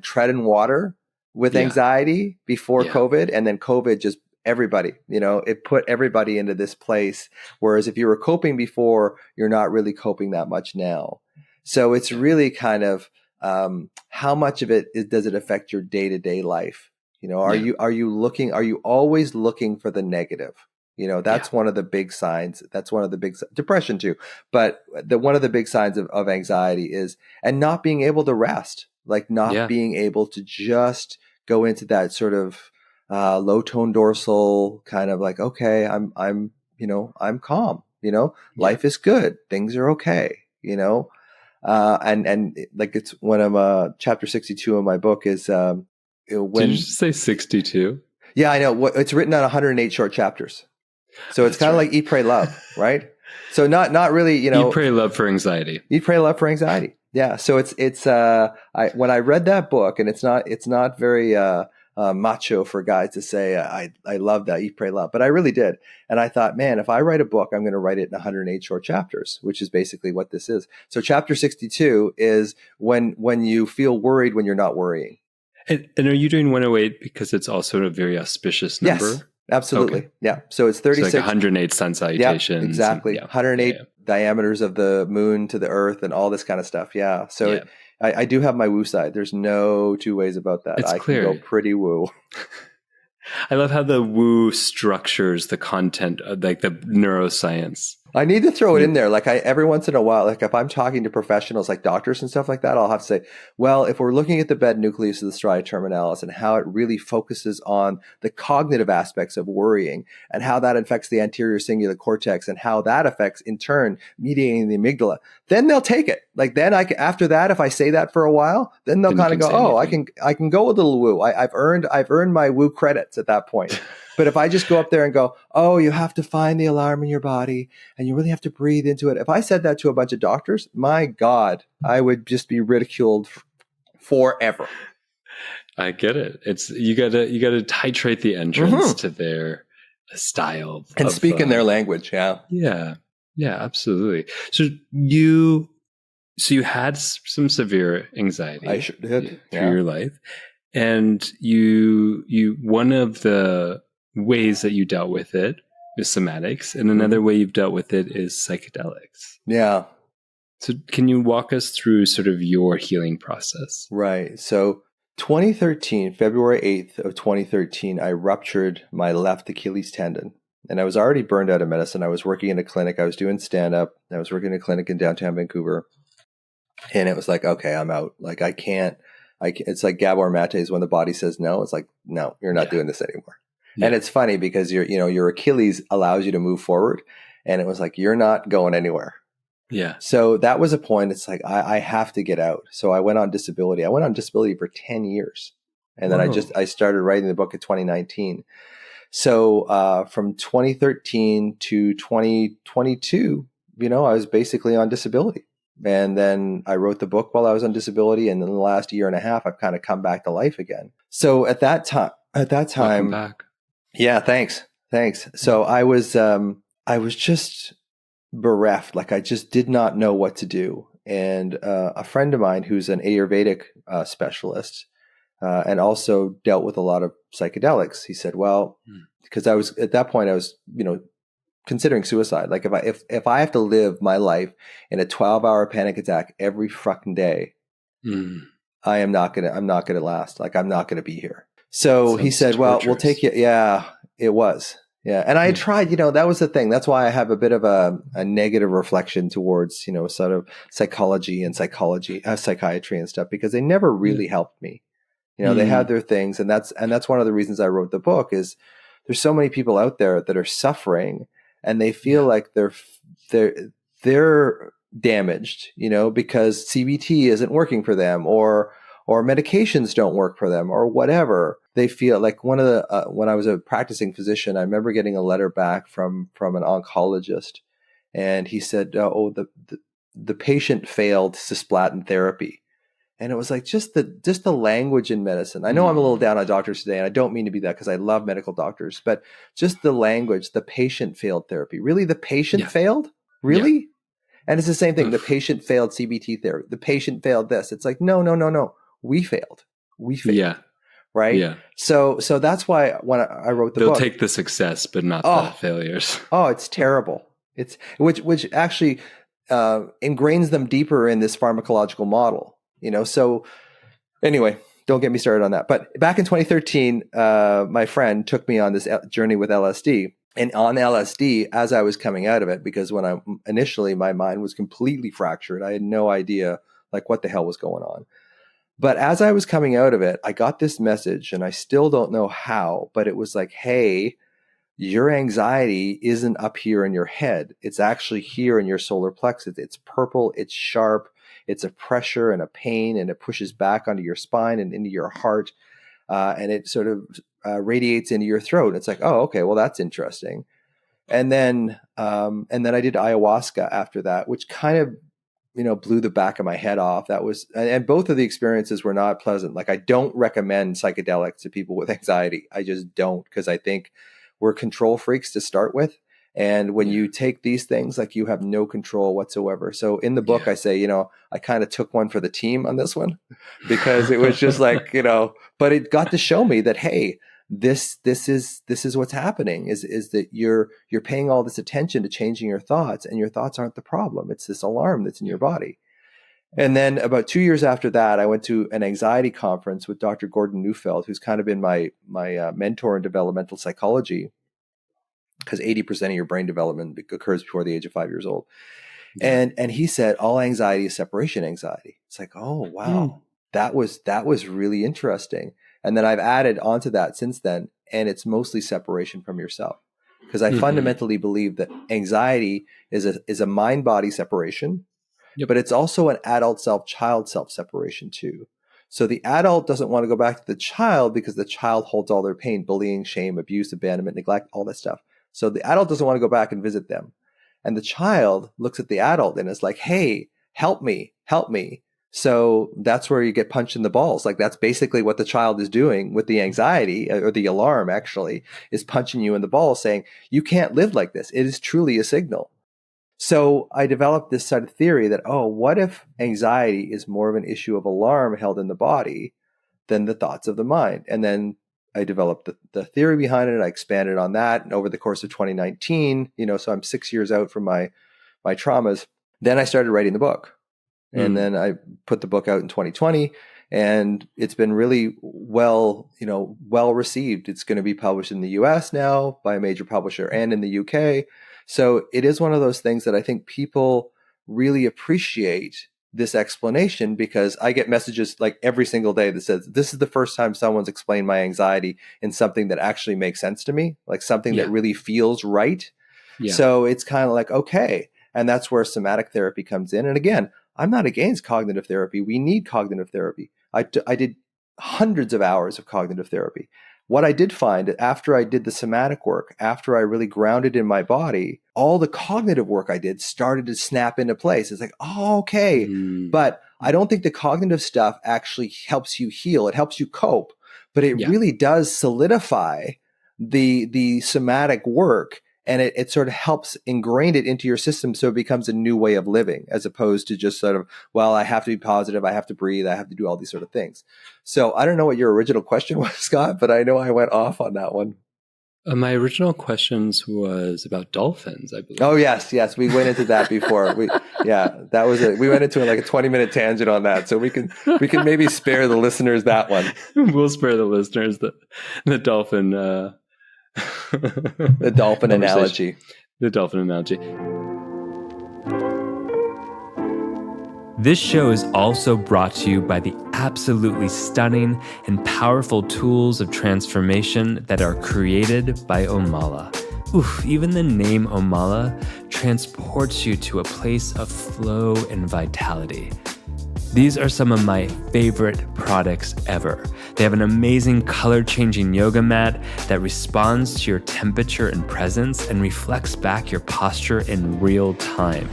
treading water with Yeah. anxiety before Yeah. COVID, and then COVID just everybody, it put everybody into this place. Whereas if you were coping before, you're not really coping that much now. So it's Yeah. really kind of how much of it does it affect your day to day life? Are Yeah. you always looking for the negative? Yeah. That's one of the big signs. That's one of the big depression too. But one of the big signs of anxiety is, and not being able to rest, like not Yeah. being able to just go into that sort of low tone dorsal kind of like, okay, I'm calm, Yeah. life is good. Things are okay, and like it's one of chapter 62 of my book is Did you when just say 62? Yeah, I know. It's written on 108 short chapters. So it's kind of like Eat, Pray, Love, right? So not really, Eat, Pray, Love for anxiety. Eat, Pray, Love for anxiety. Yeah. So when I read that book, and it's not very macho for guys to say I love that Eat, Pray, Love, but I really did, and I thought, man, if I write a book, I'm going to write it in 108 short chapters, which is basically what this is. So chapter 62 is when you feel worried when you're not worrying. And are you doing 108 because it's also a very auspicious number? Yes, absolutely. Okay. Yeah. So it's 36. So like 108 sun salutations. Yeah, exactly. 108 diameters of the moon to the earth and all this kind of stuff. Yeah. So I do have my woo side. There's no two ways about that. I can go pretty woo. I love how the woo structures the content, like the neuroscience. I need to throw it in there. Like every once in a while, like if I'm talking to professionals like doctors and stuff like that, I'll have to say, well, if we're looking at the bed nucleus of the striatum terminalis and how it really focuses on the cognitive aspects of worrying and how that affects the anterior cingulate cortex and how that affects in turn mediating the amygdala, then they'll take it. Like then after that, if I say that for a while, then they'll kind of go, oh, anything. I can go with a little woo. I've earned my woo credits at that point. But if I just go up there and go, oh, you have to find the alarm in your body and you really have to breathe into it. If I said that to a bunch of doctors, my God, I would just be ridiculed forever. I get it. It's you gotta titrate the entrance to their style and speak in their language. Yeah. Yeah. Yeah, absolutely. So you had some severe anxiety. I sure did. Through your life. And you one of the ways that you dealt with it is somatics, and another way you've dealt with it is psychedelics. Yeah. So can you walk us through sort of your healing process? Right. So 2013, February 8th of 2013, I ruptured my left Achilles tendon. And I was already burned out of medicine. I was working in a clinic. I was doing stand-up. I was working in a clinic in downtown Vancouver. And it was like, okay, I'm out. Like it's like Gabor Mate's when the body says no. It's like, no, you're not doing this anymore. Yeah. And it's funny because your Achilles allows you to move forward. And it was like, you're not going anywhere. Yeah. So that was a point. It's like, I have to get out. So I went on disability. I went on disability for 10 years. And then I started writing the book in 2019. So from 2013 to 2022, I was basically on disability. And then I wrote the book while I was on disability. And in the last year and a half, I've kind of come back to life again. So at that time, welcome back. Yeah, thanks. So I was just bereft. Like I just did not know what to do. And a friend of mine who's an Ayurvedic specialist and also dealt with a lot of psychedelics, he said, well, because I was at that point, I was, considering suicide. Like if I have to live my life in a 12-hour panic attack every fucking day, I'm not gonna last. Like I'm not gonna be here. So he said, well, we'll take you. Yeah, it was. Yeah. And I tried, that was the thing. That's why I have a bit of a negative reflection towards, sort of psychology and psychiatry and stuff, because they never really helped me. They have their things. And that's one of the reasons I wrote the book is there's so many people out there that are suffering and they feel like they're damaged, because CBT isn't working for them or medications don't work for them or whatever. They feel like when I was a practicing physician, I remember getting a letter back from an oncologist, and he said, the patient failed cisplatin therapy. And it was like just the language in medicine. I know I'm a little down on doctors today, and I don't mean to be that because I love medical doctors, but just the language, the patient failed therapy. Really? The patient failed? Really? Yeah. And it's the same thing. The patient failed CBT therapy. The patient failed this. It's like, no. We failed. Yeah. Right? Yeah. So that's why when I wrote the book. They'll take the success, but not the failures. Oh, it's terrible. It's which actually ingrains them deeper in this pharmacological model. So anyway, don't get me started on that. But back in 2013, my friend took me on this journey with LSD. And on LSD, as I was coming out of it, because when initially my mind was completely fractured, I had no idea like what the hell was going on. But as I was coming out of it, I got this message, and I still don't know how, but it was like, hey, your anxiety isn't up here in your head. It's actually here in your solar plexus. It's purple, it's sharp, it's a pressure and a pain, and it pushes back onto your spine and into your heart. And it sort of radiates into your throat. It's like, oh, okay, well, that's interesting. And then I did ayahuasca after that, which kind of, blew the back of my head off. And both of the experiences were not pleasant. Like, I don't recommend psychedelics to people with anxiety. I just don't, because I think we're control freaks to start with. And when you take these things, like, you have no control whatsoever. So in the book, I say, I kind of took one for the team on this one, because it was just like, but it got to show me that, hey, this is what's happening is that you're paying all this attention to changing your thoughts, and your thoughts aren't the problem. It's this alarm that's in your body. And then about 2 years after that, I went to an anxiety conference with Dr. Gordon Neufeld, who's kind of been my mentor in developmental psychology, because 80% of your brain development occurs before the age of 5 years old. Yeah. And he said, all anxiety is separation anxiety. It's like, oh, wow, that was really interesting. And then I've added onto that since then, and it's mostly separation from yourself. Because I fundamentally believe that anxiety is a mind-body separation, but it's also an adult self-child self-separation too. So the adult doesn't want to go back to the child because the child holds all their pain, bullying, shame, abuse, abandonment, neglect, all that stuff. So the adult doesn't want to go back and visit them. And the child looks at the adult and is like, hey, help me. So that's where you get punched in the balls. Like, that's basically what the child is doing with the anxiety, or the alarm actually, is punching you in the balls, saying, you can't live like this. It is truly a signal. So I developed this sort of theory that, what if anxiety is more of an issue of alarm held in the body than the thoughts of the mind? And then I developed the theory behind it. I expanded on that. And over the course of 2019, so I'm 6 years out from my traumas. Then I started writing the book. And then I put the book out in 2020, and it's been really well received. It's going to be published in the US now by a major publisher, and in the UK. So it is one of those things that I think people really appreciate this explanation, because I get messages like every single day that says, this is the first time someone's explained my anxiety in something that actually makes sense to me, like something that really feels right. Yeah. So it's kind of like, okay. And that's where somatic therapy comes in. And again, I'm not against cognitive therapy. We need cognitive therapy. I did hundreds of hours of cognitive therapy. What I did find after I did the somatic work, after I really grounded in my body, all the cognitive work I did started to snap into place. It's like, oh, okay. But I don't think the cognitive stuff actually helps you heal. It helps you cope, but it really does solidify the somatic work. And it sort of helps ingrain it into your system, so it becomes a new way of living, as opposed to just sort of, well, I have to be positive, I have to breathe, I have to do all these sort of things. So I don't know what your original question was, Scott, but I know I went off on that one. My original questions was about dolphins, I believe. Oh, yes. We went into that before. We went into like a 20-minute tangent on that. So we can maybe spare the listeners that one. We'll spare the listeners the dolphin. The dolphin analogy. The dolphin analogy. This show is also brought to you by the absolutely stunning and powerful tools of transformation that are created by Omala. Oof, even the name Omala transports you to a place of flow and vitality. These are some of my favorite products ever. They have an amazing color-changing yoga mat that responds to your temperature and presence and reflects back your posture in real time.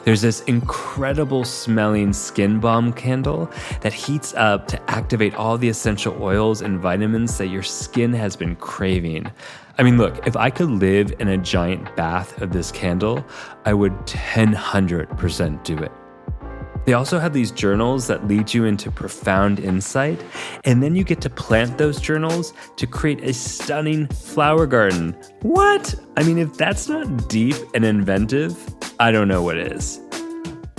There's this incredible smelling skin balm candle that heats up to activate all the essential oils and vitamins that your skin has been craving. I mean, look, if I could live in a giant bath of this candle, I would 100% do it. They also have these journals that lead you into profound insight, and then you get to plant those journals to create a stunning flower garden. What? I mean, if that's not deep and inventive, I don't know what is.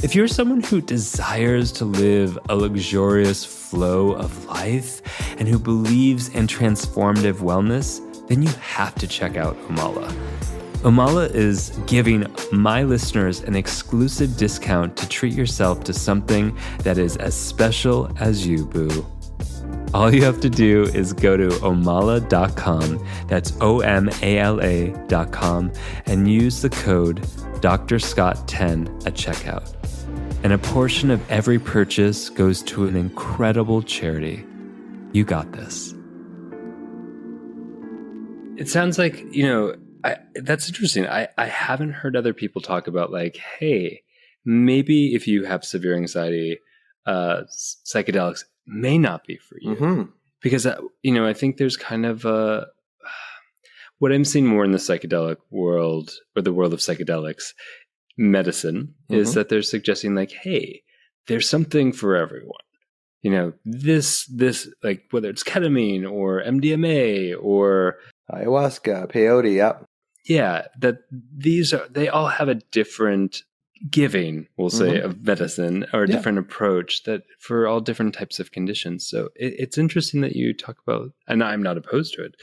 If you're someone who desires to live a luxurious flow of life and who believes in transformative wellness, then you have to check out Omala. Omala is giving my listeners an exclusive discount to treat yourself to something that is as special as you, boo. All you have to do is go to omala.com, that's OMALA.com, and use the code DrScott10 at checkout. And a portion of every purchase goes to an incredible charity. You got this. It sounds like, that's interesting. I haven't heard other people talk about like, hey, maybe if you have severe anxiety, psychedelics may not be for you. Mm-hmm. Because, I think there's kind of what I'm seeing more in the psychedelic world, or the world of psychedelics medicine, is that they're suggesting like, hey, there's something for everyone. This like, whether it's ketamine or MDMA or ayahuasca, peyote, yep. Yeah, that they all have a different giving, we'll say, of medicine, or a different approach that for all different types of conditions. So it's interesting that you talk about, and I'm not opposed to it,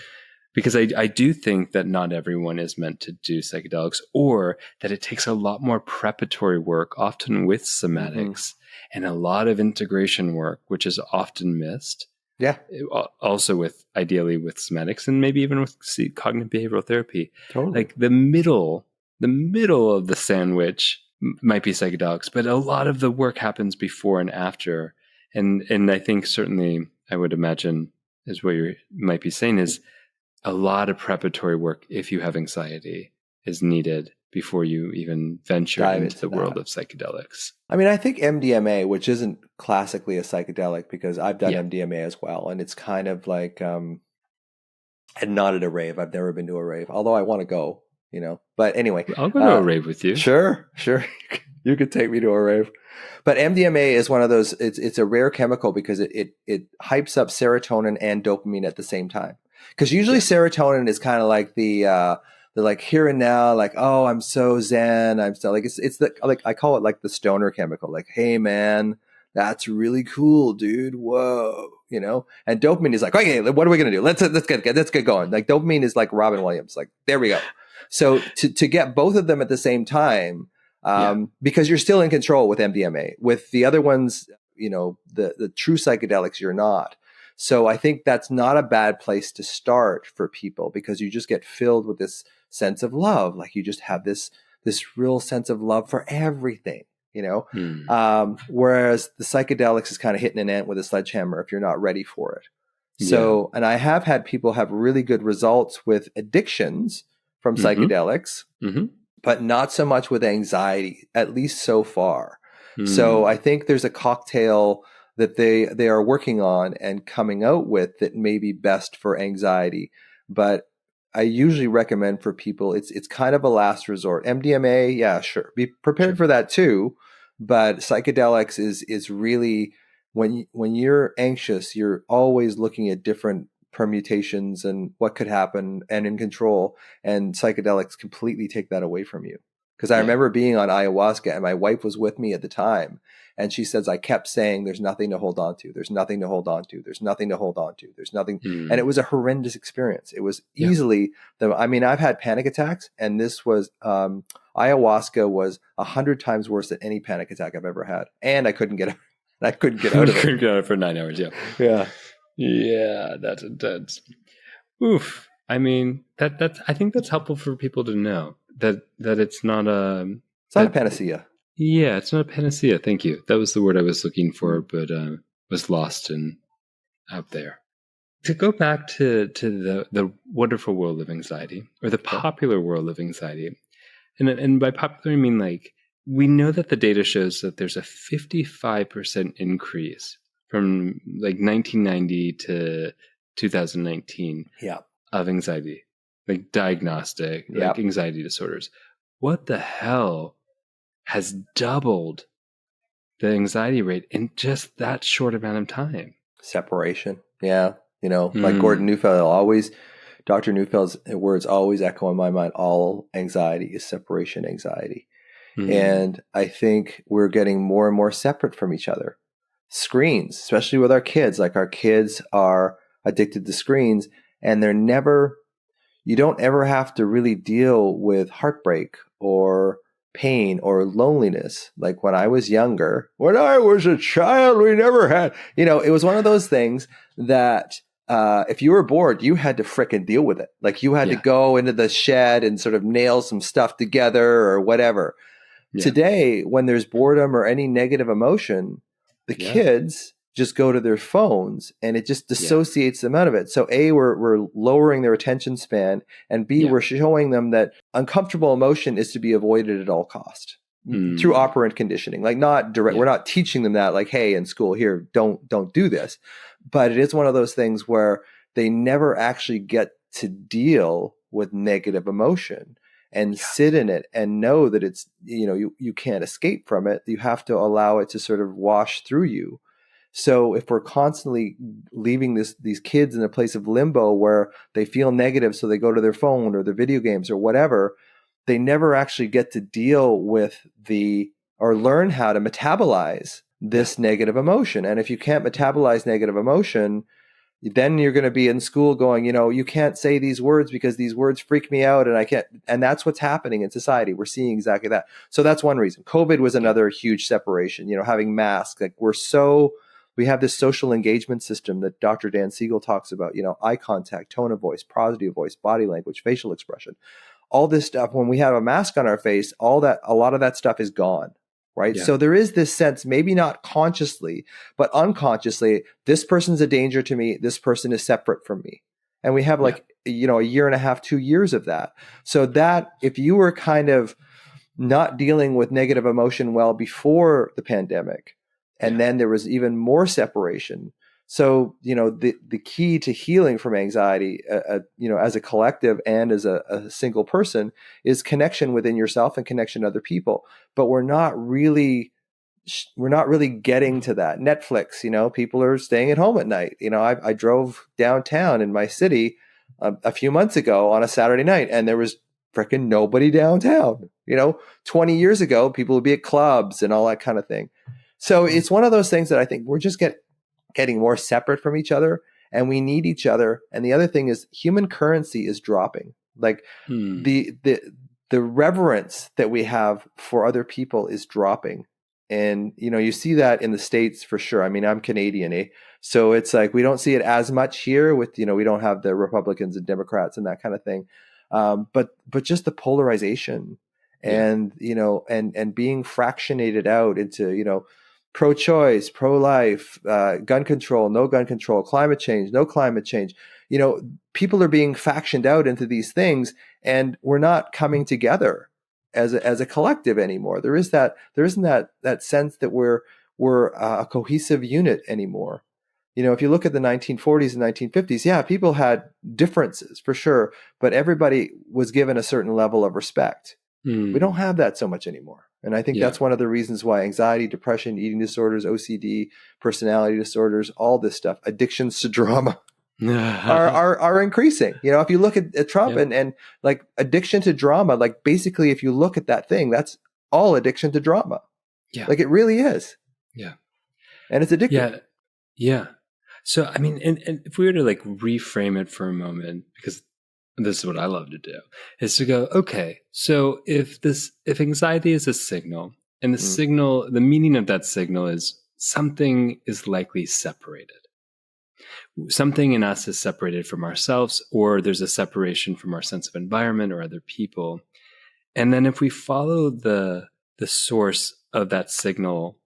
because I do think that not everyone is meant to do psychedelics, or that it takes a lot more preparatory work, often with somatics, and a lot of integration work, which is often missed. Yeah. Also ideally with somatics, and maybe even with cognitive behavioral therapy. Totally. Like the middle of the sandwich might be psychedelics, but a lot of the work happens before and after. And I think certainly, I would imagine, is what you might be saying, is a lot of preparatory work, if you have anxiety, is needed before you even venture into the world of psychedelics. I mean, I think MDMA, which isn't classically a psychedelic, because I've done MDMA as well, and it's kind of like, and not at a rave. I've never been to a rave, although I want to go, But anyway. I'll go to a rave with you. Sure. You could take me to a rave. But MDMA is one of those, it's a rare chemical because it hypes up serotonin and dopamine at the same time. Because usually serotonin is kind of like the like here and now, like, oh, I'm so zen. I'm so like, it's the, like, I call it like the stoner chemical. Like, hey man, that's really cool, dude. Whoa. And dopamine is like, okay, what are we going to do? Let's get going. Like dopamine is like Robin Williams. Like, there we go. So to get both of them at the same time, because you're still in control with MDMA. With the other ones, the true psychedelics, you're not. So I think that's not a bad place to start for people, because you just get filled with this sense of love. Like you just have this real sense of love for everything, whereas the psychedelics is kind of hitting an ant with a sledgehammer if you're not ready for it. So, and I have had people have really good results with addictions from psychedelics, but not so much with anxiety, at least so far. So I think there's a cocktail that they are working on and coming out with that may be best for anxiety. But I usually recommend for people, it's kind of a last resort. MDMA, yeah, sure. Be prepared for that too. But psychedelics is really, when you're anxious, you're always looking at different permutations and what could happen and in control. And psychedelics completely take that away from you. Because I remember being on ayahuasca and my wife was with me at the time. And she says, I kept saying, there's nothing to hold on to. There's nothing to hold on to. There's nothing to hold on to. There's nothing. And it was a horrendous experience. It was easily, I've had panic attacks, and this was, ayahuasca was 100 times worse than any panic attack I've ever had. And I couldn't get out of it. Couldn't get out of it for 9 hours. Yeah, that's intense. Oof. I mean, that's I think that's helpful for people to know that it's not a panacea. Yeah, it's not a panacea. Thank you. That was the word I was looking for, but was lost and out there. To go back to the wonderful world of anxiety, or the popular world of anxiety, and by popular I mean, like, we know that the data shows that there's a 55% increase from like 1990 to 2019 of anxiety, like diagnostic, like anxiety disorders. What the hell has doubled the anxiety rate in just that short amount of time? Separation. Yeah. Like Gordon Neufeld Dr. Neufeld's words always echo in my mind. All anxiety is separation anxiety. And I think we're getting more and more separate from each other. Screens, especially with our kids, like our kids are addicted to screens, and you don't ever have to really deal with heartbreak or pain or loneliness. Like when I was younger, when I was a child, we never had, it was one of those things that if you were bored, you had to frickin' deal with it. Like you had to go into the shed and sort of nail some stuff together or whatever. Today, when there's boredom or any negative emotion, the kids just go to their phones, and it just dissociates them out of it. So A, we're lowering their attention span, and B, we're showing them that uncomfortable emotion is to be avoided at all cost through operant conditioning. Like, not direct, we're not teaching them that, like, hey, in school here, don't do this. But it is one of those things where they never actually get to deal with negative emotion and sit in it and know that it's, you can't escape from it. You have to allow it to sort of wash through you. So if we're constantly leaving these kids in a place of limbo where they feel negative, so they go to their phone or their video games or whatever, they never actually get to deal with or learn how to metabolize this negative emotion. And if you can't metabolize negative emotion, then you're going to be in school going, you can't say these words because these words freak me out and I can't. And that's what's happening in society. We're seeing exactly that. So that's one reason. COVID was another huge separation, having masks. Like, we have this social engagement system that Dr. Dan Siegel talks about, eye contact, tone of voice, prosody of voice, body language, facial expression, all this stuff. When we have a mask on our face, a lot of that stuff is gone. Right. Yeah. So there is this sense, maybe not consciously, but unconsciously, this person's a danger to me. This person is separate from me. And we have a year and a half, 2 years of that. So that if you were kind of not dealing with negative emotion well before the pandemic, and then there was even more separation. So, the key to healing from anxiety, as a collective and as a single person, is connection within yourself and connection to other people. But we're not really getting to that. Netflix, people are staying at home at night. I drove downtown in my city a few months ago on a Saturday night, and there was freaking nobody downtown. 20 years ago, people would be at clubs and all that kind of thing. So it's one of those things that I think we're just getting more separate from each other, and we need each other. And the other thing is, human currency is dropping. Like the reverence that we have for other people is dropping. And, you see that in the States for sure. I mean, I'm Canadian, so it's like, we don't see it as much here with, we don't have the Republicans and Democrats and that kind of thing. But just the polarization and, and being fractionated out into, pro-choice, pro-life, gun control, no gun control, climate change, no climate change. People are being factioned out into these things, and we're not coming together as a collective anymore. There isn't that sense that we're a cohesive unit anymore. If you look at the 1940s and 1950s, people had differences for sure, but everybody was given a certain level of respect. We don't have that so much anymore. And I think that's one of the reasons why anxiety, depression, eating disorders, OCD, personality disorders, all this stuff, addictions to drama are increasing. If you look at Trump and like addiction to drama, like basically if you look at that thing, that's all addiction to drama. Yeah. Like it really is. Yeah. And it's addictive. Yeah. So, I mean, and if we were to like reframe it for a moment, because this is what I love to do, is to go, okay, so if anxiety is a signal, and the signal, the meaning of that signal is something is likely separated. Something in us is separated from ourselves, or there's a separation from our sense of environment or other people. And then if we follow the source of that signal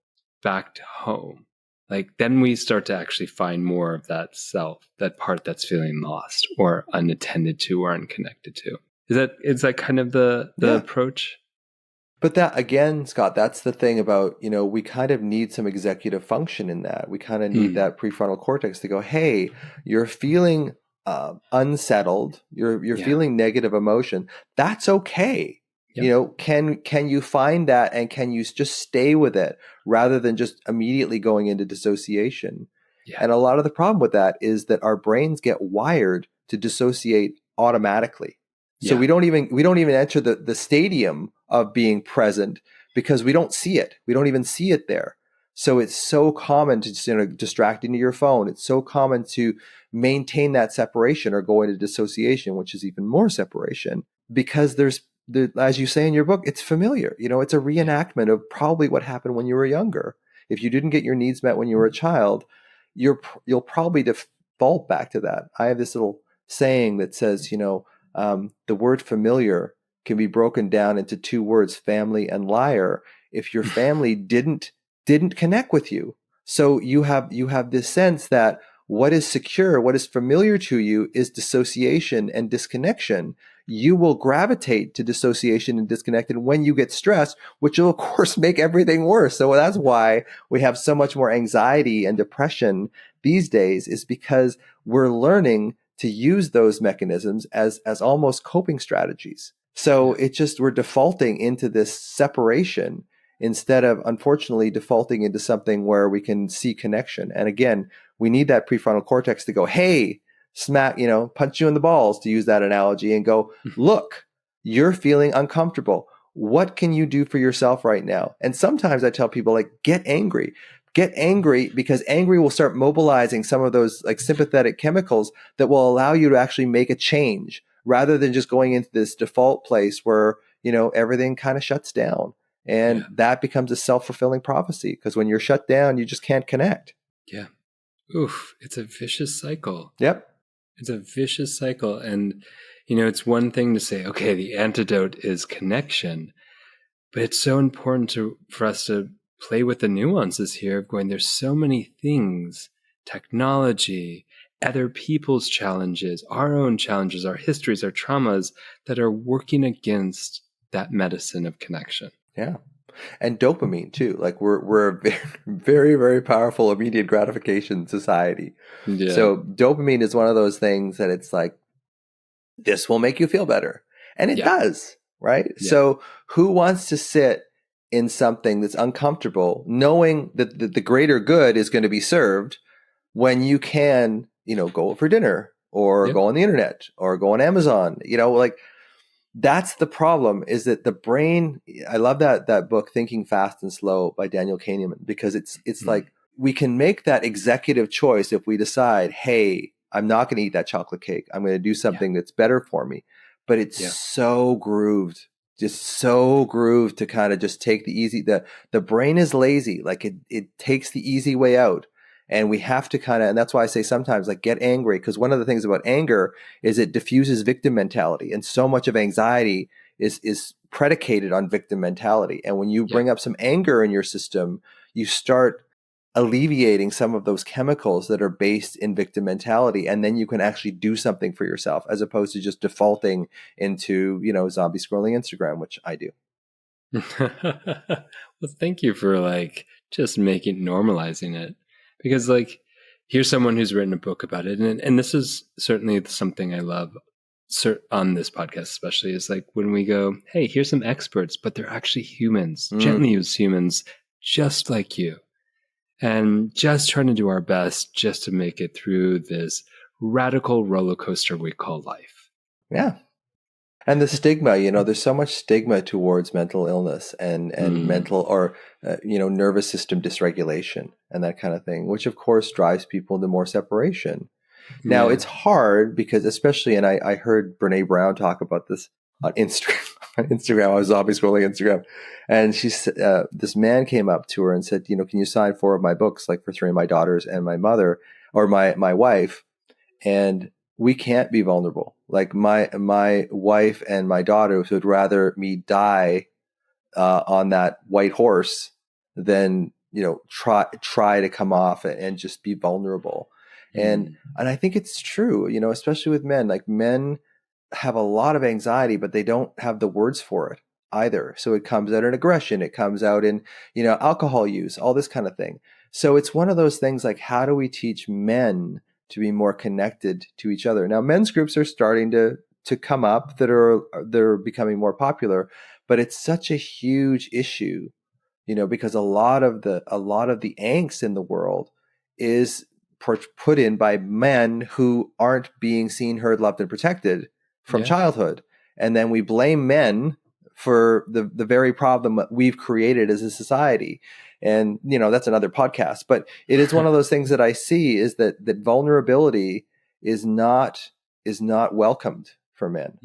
back to home, like then we start to actually find more of that self, that part that's feeling lost or unattended to or unconnected to. Is that kind of the approach? But that, again, Scott, that's the thing about, we kind of need some executive function in that. We kind of need that prefrontal cortex to go, hey, you're feeling unsettled. You're feeling negative emotion. That's okay. Yep. Can you find that, and can you just stay with it rather than just immediately going into dissociation? Yeah. And a lot of the problem with that is that our brains get wired to dissociate automatically. So we don't even enter the stadium of being present because we don't see it. We don't even see it there. So it's so common to just distract into your phone. It's so common to maintain that separation or go into dissociation, which is even more separation, because as you say in your book, it's familiar. It's a reenactment of probably what happened when you were younger. If you didn't get your needs met when you were a child, you'll probably default back to that. I have this little saying that says, the word familiar can be broken down into two words, family and liar. If your family didn't connect with you, So you have this sense that what is secure, what is familiar to you is dissociation and disconnection. You will gravitate to dissociation and disconnection when you get stressed, which will of course make everything worse. So that's why we have so much more anxiety and depression these days, is because we're learning to use those mechanisms as almost coping strategies. So we're defaulting into this separation instead of, unfortunately, defaulting into something where we can see connection. And again, we need that prefrontal cortex to go, hey, smack, punch you in the balls, to use that analogy, and go, look, you're feeling uncomfortable. What can you do for yourself right now? And sometimes I tell people, like, get angry. Get angry, because angry will start mobilizing some of those like sympathetic chemicals that will allow you to actually make a change, rather than just going into this default place where, everything kind of shuts down. And that becomes a self-fulfilling prophecy, because when you're shut down, you just can't connect. Yeah. Oof. It's a vicious cycle. Yep. It's a vicious cycle. And, it's one thing to say, okay, the antidote is connection, but it's so important for us to play with the nuances here of going, there's so many things, technology, other people's challenges, our own challenges, our histories, our traumas, that are working against that medicine of connection. Yeah. And dopamine too. Like we're a very, very, very powerful immediate gratification society. Yeah. So dopamine is one of those things that it's like, this will make you feel better. And it does, right? Yeah. So who wants to sit in something that's uncomfortable, knowing that the greater good is going to be served, when you can, go for dinner, or go on the internet, or go on Amazon, like, that's the problem, is that the brain, I love that book, Thinking Fast and Slow by Daniel Kahneman, because it's like, we can make that executive choice if we decide, hey, I'm not going to eat that chocolate cake. I'm going to do something that's better for me. But it's so grooved, just so grooved to kind of just take the easy, the brain is lazy. Like it takes the easy way out. And we have to kind of, and that's why I say sometimes, like, get angry, because one of the things about anger is it diffuses victim mentality. And so much of anxiety is predicated on victim mentality. And when you bring up some anger in your system, you start alleviating some of those chemicals that are based in victim mentality. And then you can actually do something for yourself, as opposed to just defaulting into, zombie scrolling Instagram, which I do. Well, thank you for just normalizing it. Because here's someone who's written a book about it. And this is certainly something I love on this podcast, especially, is when we go, hey, here's some experts, but they're actually humans, gently used humans, just like you. And just trying to do our best just to make it through this radical roller coaster we call life. Yeah. And the stigma, there's so much stigma towards mental illness and mental or, nervous system dysregulation and that kind of thing, which of course drives people into more separation. Now, it's hard because, especially, and I heard Brene Brown talk about this on Instagram. I was zombie scrolling Instagram. And she said, this man came up to her and said, can you sign 4 of my books, like for 3 of my daughters and my mother, or my wife? And we can't be vulnerable. Like my wife and my daughter would rather me die on that white horse than try to come off and just be vulnerable. And I think it's true, especially with men. Like, men have a lot of anxiety, but they don't have the words for it either. So it comes out in aggression. It comes out in alcohol use, all this kind of thing. So it's one of those things, like, how do we teach men to be more connected to each other? Now, men's groups are starting to come up they're becoming more popular, but it's such a huge issue, because a lot of the angst in the world is put in by men who aren't being seen, heard, loved, and protected from childhood. And then we blame men for the very problem that we've created as a society. And, that's another podcast, but it is one of those things that I see, is that vulnerability is not welcomed for men.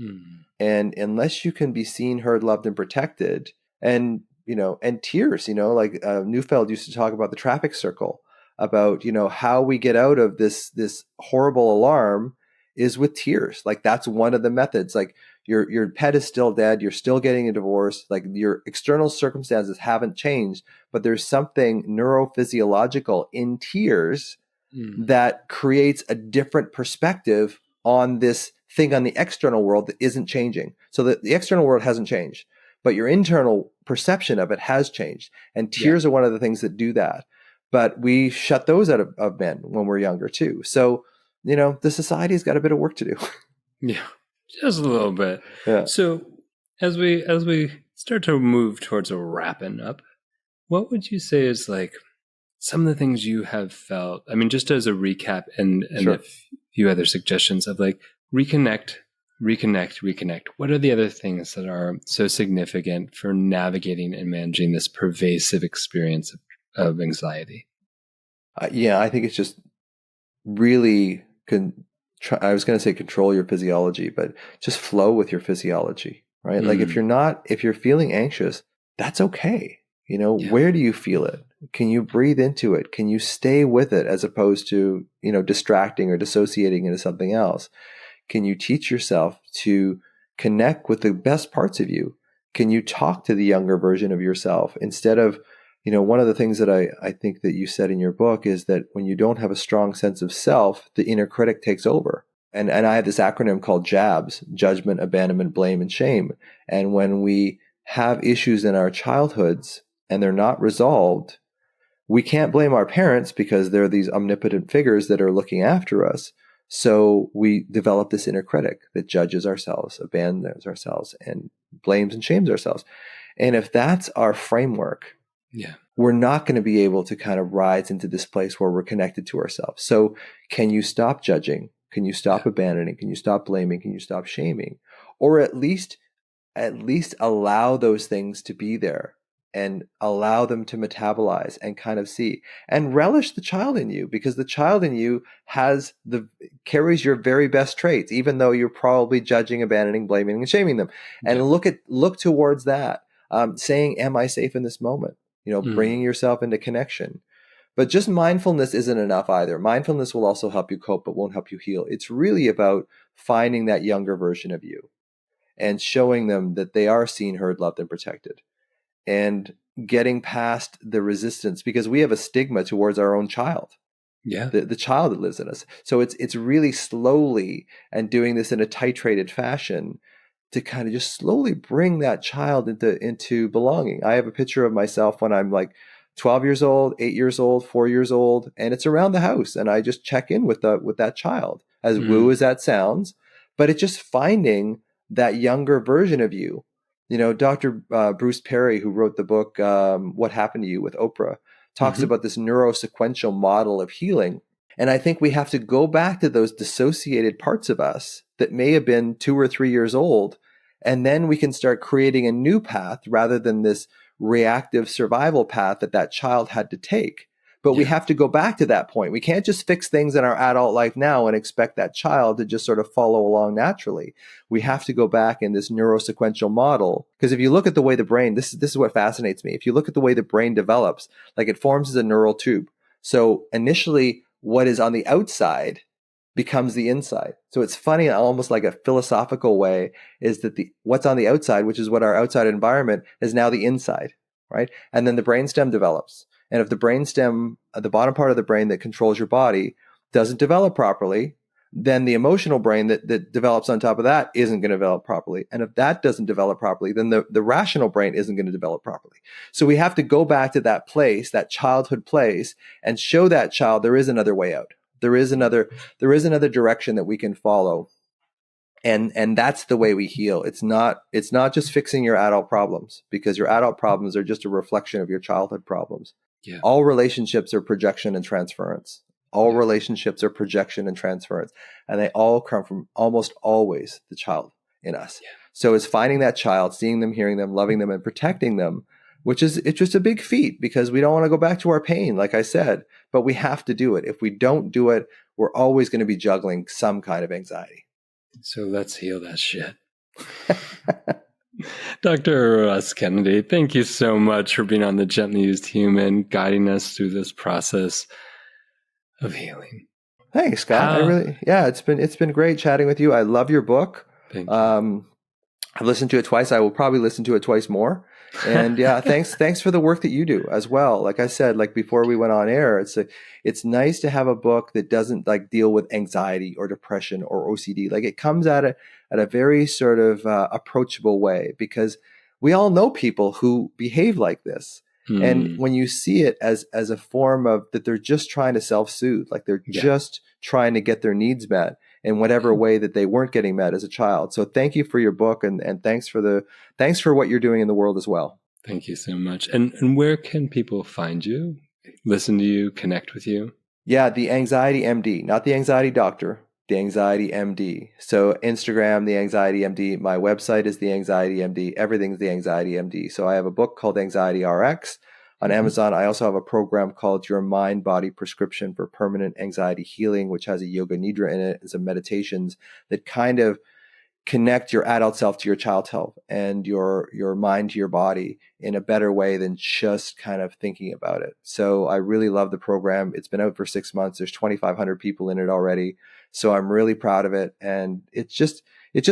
And unless you can be seen, heard, loved, and protected, and, and tears, like Neufeld used to talk about the traffic circle, about, how we get out of this horrible alarm is with tears. Like, that's one of the methods. Like, your pet is still dead, you're still getting a divorce, like your external circumstances haven't changed, but there's something neurophysiological in tears that creates a different perspective on this thing on the external world that isn't changing. So that the external world hasn't changed, but your internal perception of it has changed. And tears are one of the things that do that. But we shut those out of men when we're younger too. So, the society's got a bit of work to do. Yeah, just a little bit. Yeah. So as we start to move towards a wrapping up, what would you say is like some of the things you have felt? I mean, just as a recap and Sure. a few other suggestions of like reconnect. What are the other things that are so significant for navigating and managing this pervasive experience of anxiety? I think it's just really I was going to say control your physiology, but just flow with your physiology, right? Like if you're feeling anxious, that's okay. Where do you feel it? Can you breathe into it? Can you stay with it as opposed to, distracting or dissociating into something else? Can you teach yourself to connect with the best parts of you? Can you talk to the younger version of yourself instead of, one of the things that I think that you said in your book is that when you don't have a strong sense of self, the inner critic takes over. And I have this acronym called JABS: judgment, abandonment, blame, and shame. And when we have issues in our childhoods and they're not resolved, we can't blame our parents because they're these omnipotent figures that are looking after us. So we develop this inner critic that judges ourselves, abandons ourselves, and blames and shames ourselves. And if that's our framework, we're not going to be able to kind of rise into this place where we're connected to ourselves. So can you stop judging? Can you stop abandoning? Can you stop blaming? Can you stop shaming? Or at least allow those things to be there and allow them to metabolize and kind of see and relish the child in you, because the child in you carries your very best traits, even though you're probably judging, abandoning, blaming, and shaming them. And look towards that, saying, am I safe in this moment? Bringing yourself into connection. But just mindfulness isn't enough either. Mindfulness will also help you cope, but won't help you heal. It's really about finding that younger version of you and showing them that they are seen, heard, loved, and protected, and getting past the resistance, because we have a stigma towards our own child. The child that lives in us. So it's really slowly and doing this in a titrated fashion to kind of just slowly bring that child into belonging. I have a picture of myself when I'm like 12 years old, 8 years old, 4 years old, and it's around the house, and I just check in with that child, as woo as that sounds, but it's just finding that younger version of you. Dr. Bruce Perry, who wrote the book What Happened to You with Oprah, talks about this neurosequential model of healing. And I think we have to go back to those dissociated parts of us that may have been 2 or 3 years old, and then we can start creating a new path rather than this reactive survival path that child had to take. But we have to go back to that point. We can't just fix things in our adult life now and expect that child to just sort of follow along naturally. We have to go back in this neurosequential model. Because if you look at the way the brain, this is what fascinates me. If you look at the way the brain develops, like it forms as a neural tube. So initially, what is on the outside becomes the inside. So it's funny, almost like a philosophical way, is that what's on the outside, which is what our outside environment, is now the inside, right? And then the brainstem develops. And if the brainstem, the bottom part of the brain that controls your body, doesn't develop properly, then the emotional brain that develops on top of that isn't going to develop properly. And if that doesn't develop properly, then the rational brain isn't going to develop properly. So we have to go back to that place, that childhood place, and show that child there is another way out. There is another direction that we can follow. And that's the way we heal. It's not just fixing your adult problems, because your adult problems are just a reflection of your childhood problems. All relationships are projection and transference. All relationships are projection and transference. And they all come from almost always the child in us. So it's finding that child, seeing them, hearing them, loving them, and protecting them, it's just a big feat, because we don't want to go back to our pain, like I said, but we have to do it. If we don't do it, we're always going to be juggling some kind of anxiety. So let's heal that shit. Dr. Russ Kennedy, thank you so much for being on The Gently Used Human, guiding us through this process of healing. Thanks, Scott. It's been great chatting with you. I love your book. Thank you. I've listened to it twice. I will probably listen to it twice more. And yeah, thanks for the work that you do as well. Like I said, like before we went on air, it's nice to have a book that doesn't like deal with anxiety or depression or OCD. Like it comes at a very sort of approachable way, because we all know people who behave like this. And when you see it as a form of that, they're just trying to self-soothe, like they're just trying to get their needs met in whatever way that they weren't getting met as a child. So thank you for your book, and thanks for what you're doing in the world as well. Thank you so much. And where can people find you, listen to you, connect with you? Yeah, the Anxiety MD, not the Anxiety Doctor, the Anxiety MD. So Instagram, the Anxiety MD. My website is the Anxiety MD. Everything's the Anxiety MD. So I have a book called Anxiety RX on Amazon. I also have a program called Your Mind Body Prescription for Permanent Anxiety Healing, which has a yoga nidra in it and some meditations that kind of connect your adult self to your child self and your mind to your body in a better way than just kind of thinking about it. So I really love the program. It's been out for 6 months. There's 2,500 people in it already. So I'm really proud of it. And it's just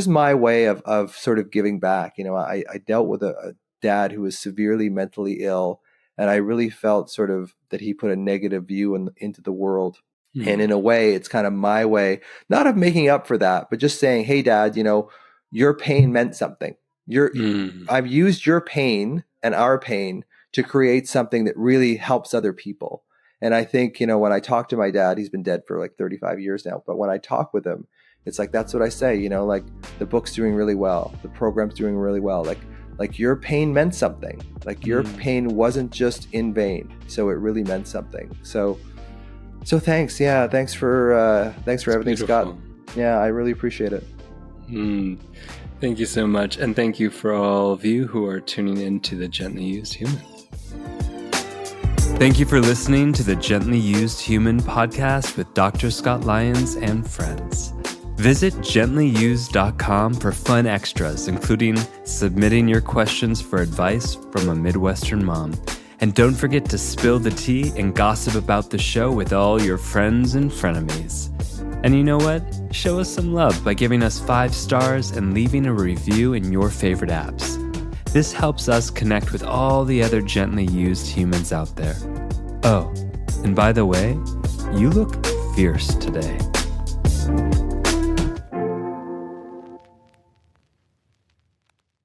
my way of sort of giving back. You know, I dealt with a dad who was severely mentally ill, and I really felt sort of that he put a negative view into the world. And in a way, it's kind of my way, not of making up for that, but just saying, hey, Dad, you know, your pain meant something. I've used your pain and our pain to create something that really helps other people. And I think, you know, when I talk to my dad, he's been dead for like 35 years now. But when I talk with him, it's like, that's what I say, you know, like the book's doing really well. The program's doing really well. Like your pain meant something. Like your pain wasn't just in vain. So it really meant something. So thanks. Yeah. Thanks for everything, beautiful. Scott. Yeah. I really appreciate it. Thank you so much. And thank you for all of you who are tuning in to The Gently Used Human. Thank you for listening to the Gently Used Human podcast with Dr. Scott Lyons and friends. Visit gentlyused.com for fun extras, including submitting your questions for advice from a Midwestern mom. And don't forget to spill the tea and gossip about the show with all your friends and frenemies. And you know what? Show us some love by giving us 5 stars and leaving a review in your favorite apps. This helps us connect with all the other gently used humans out there. Oh, and by the way, you look fierce today.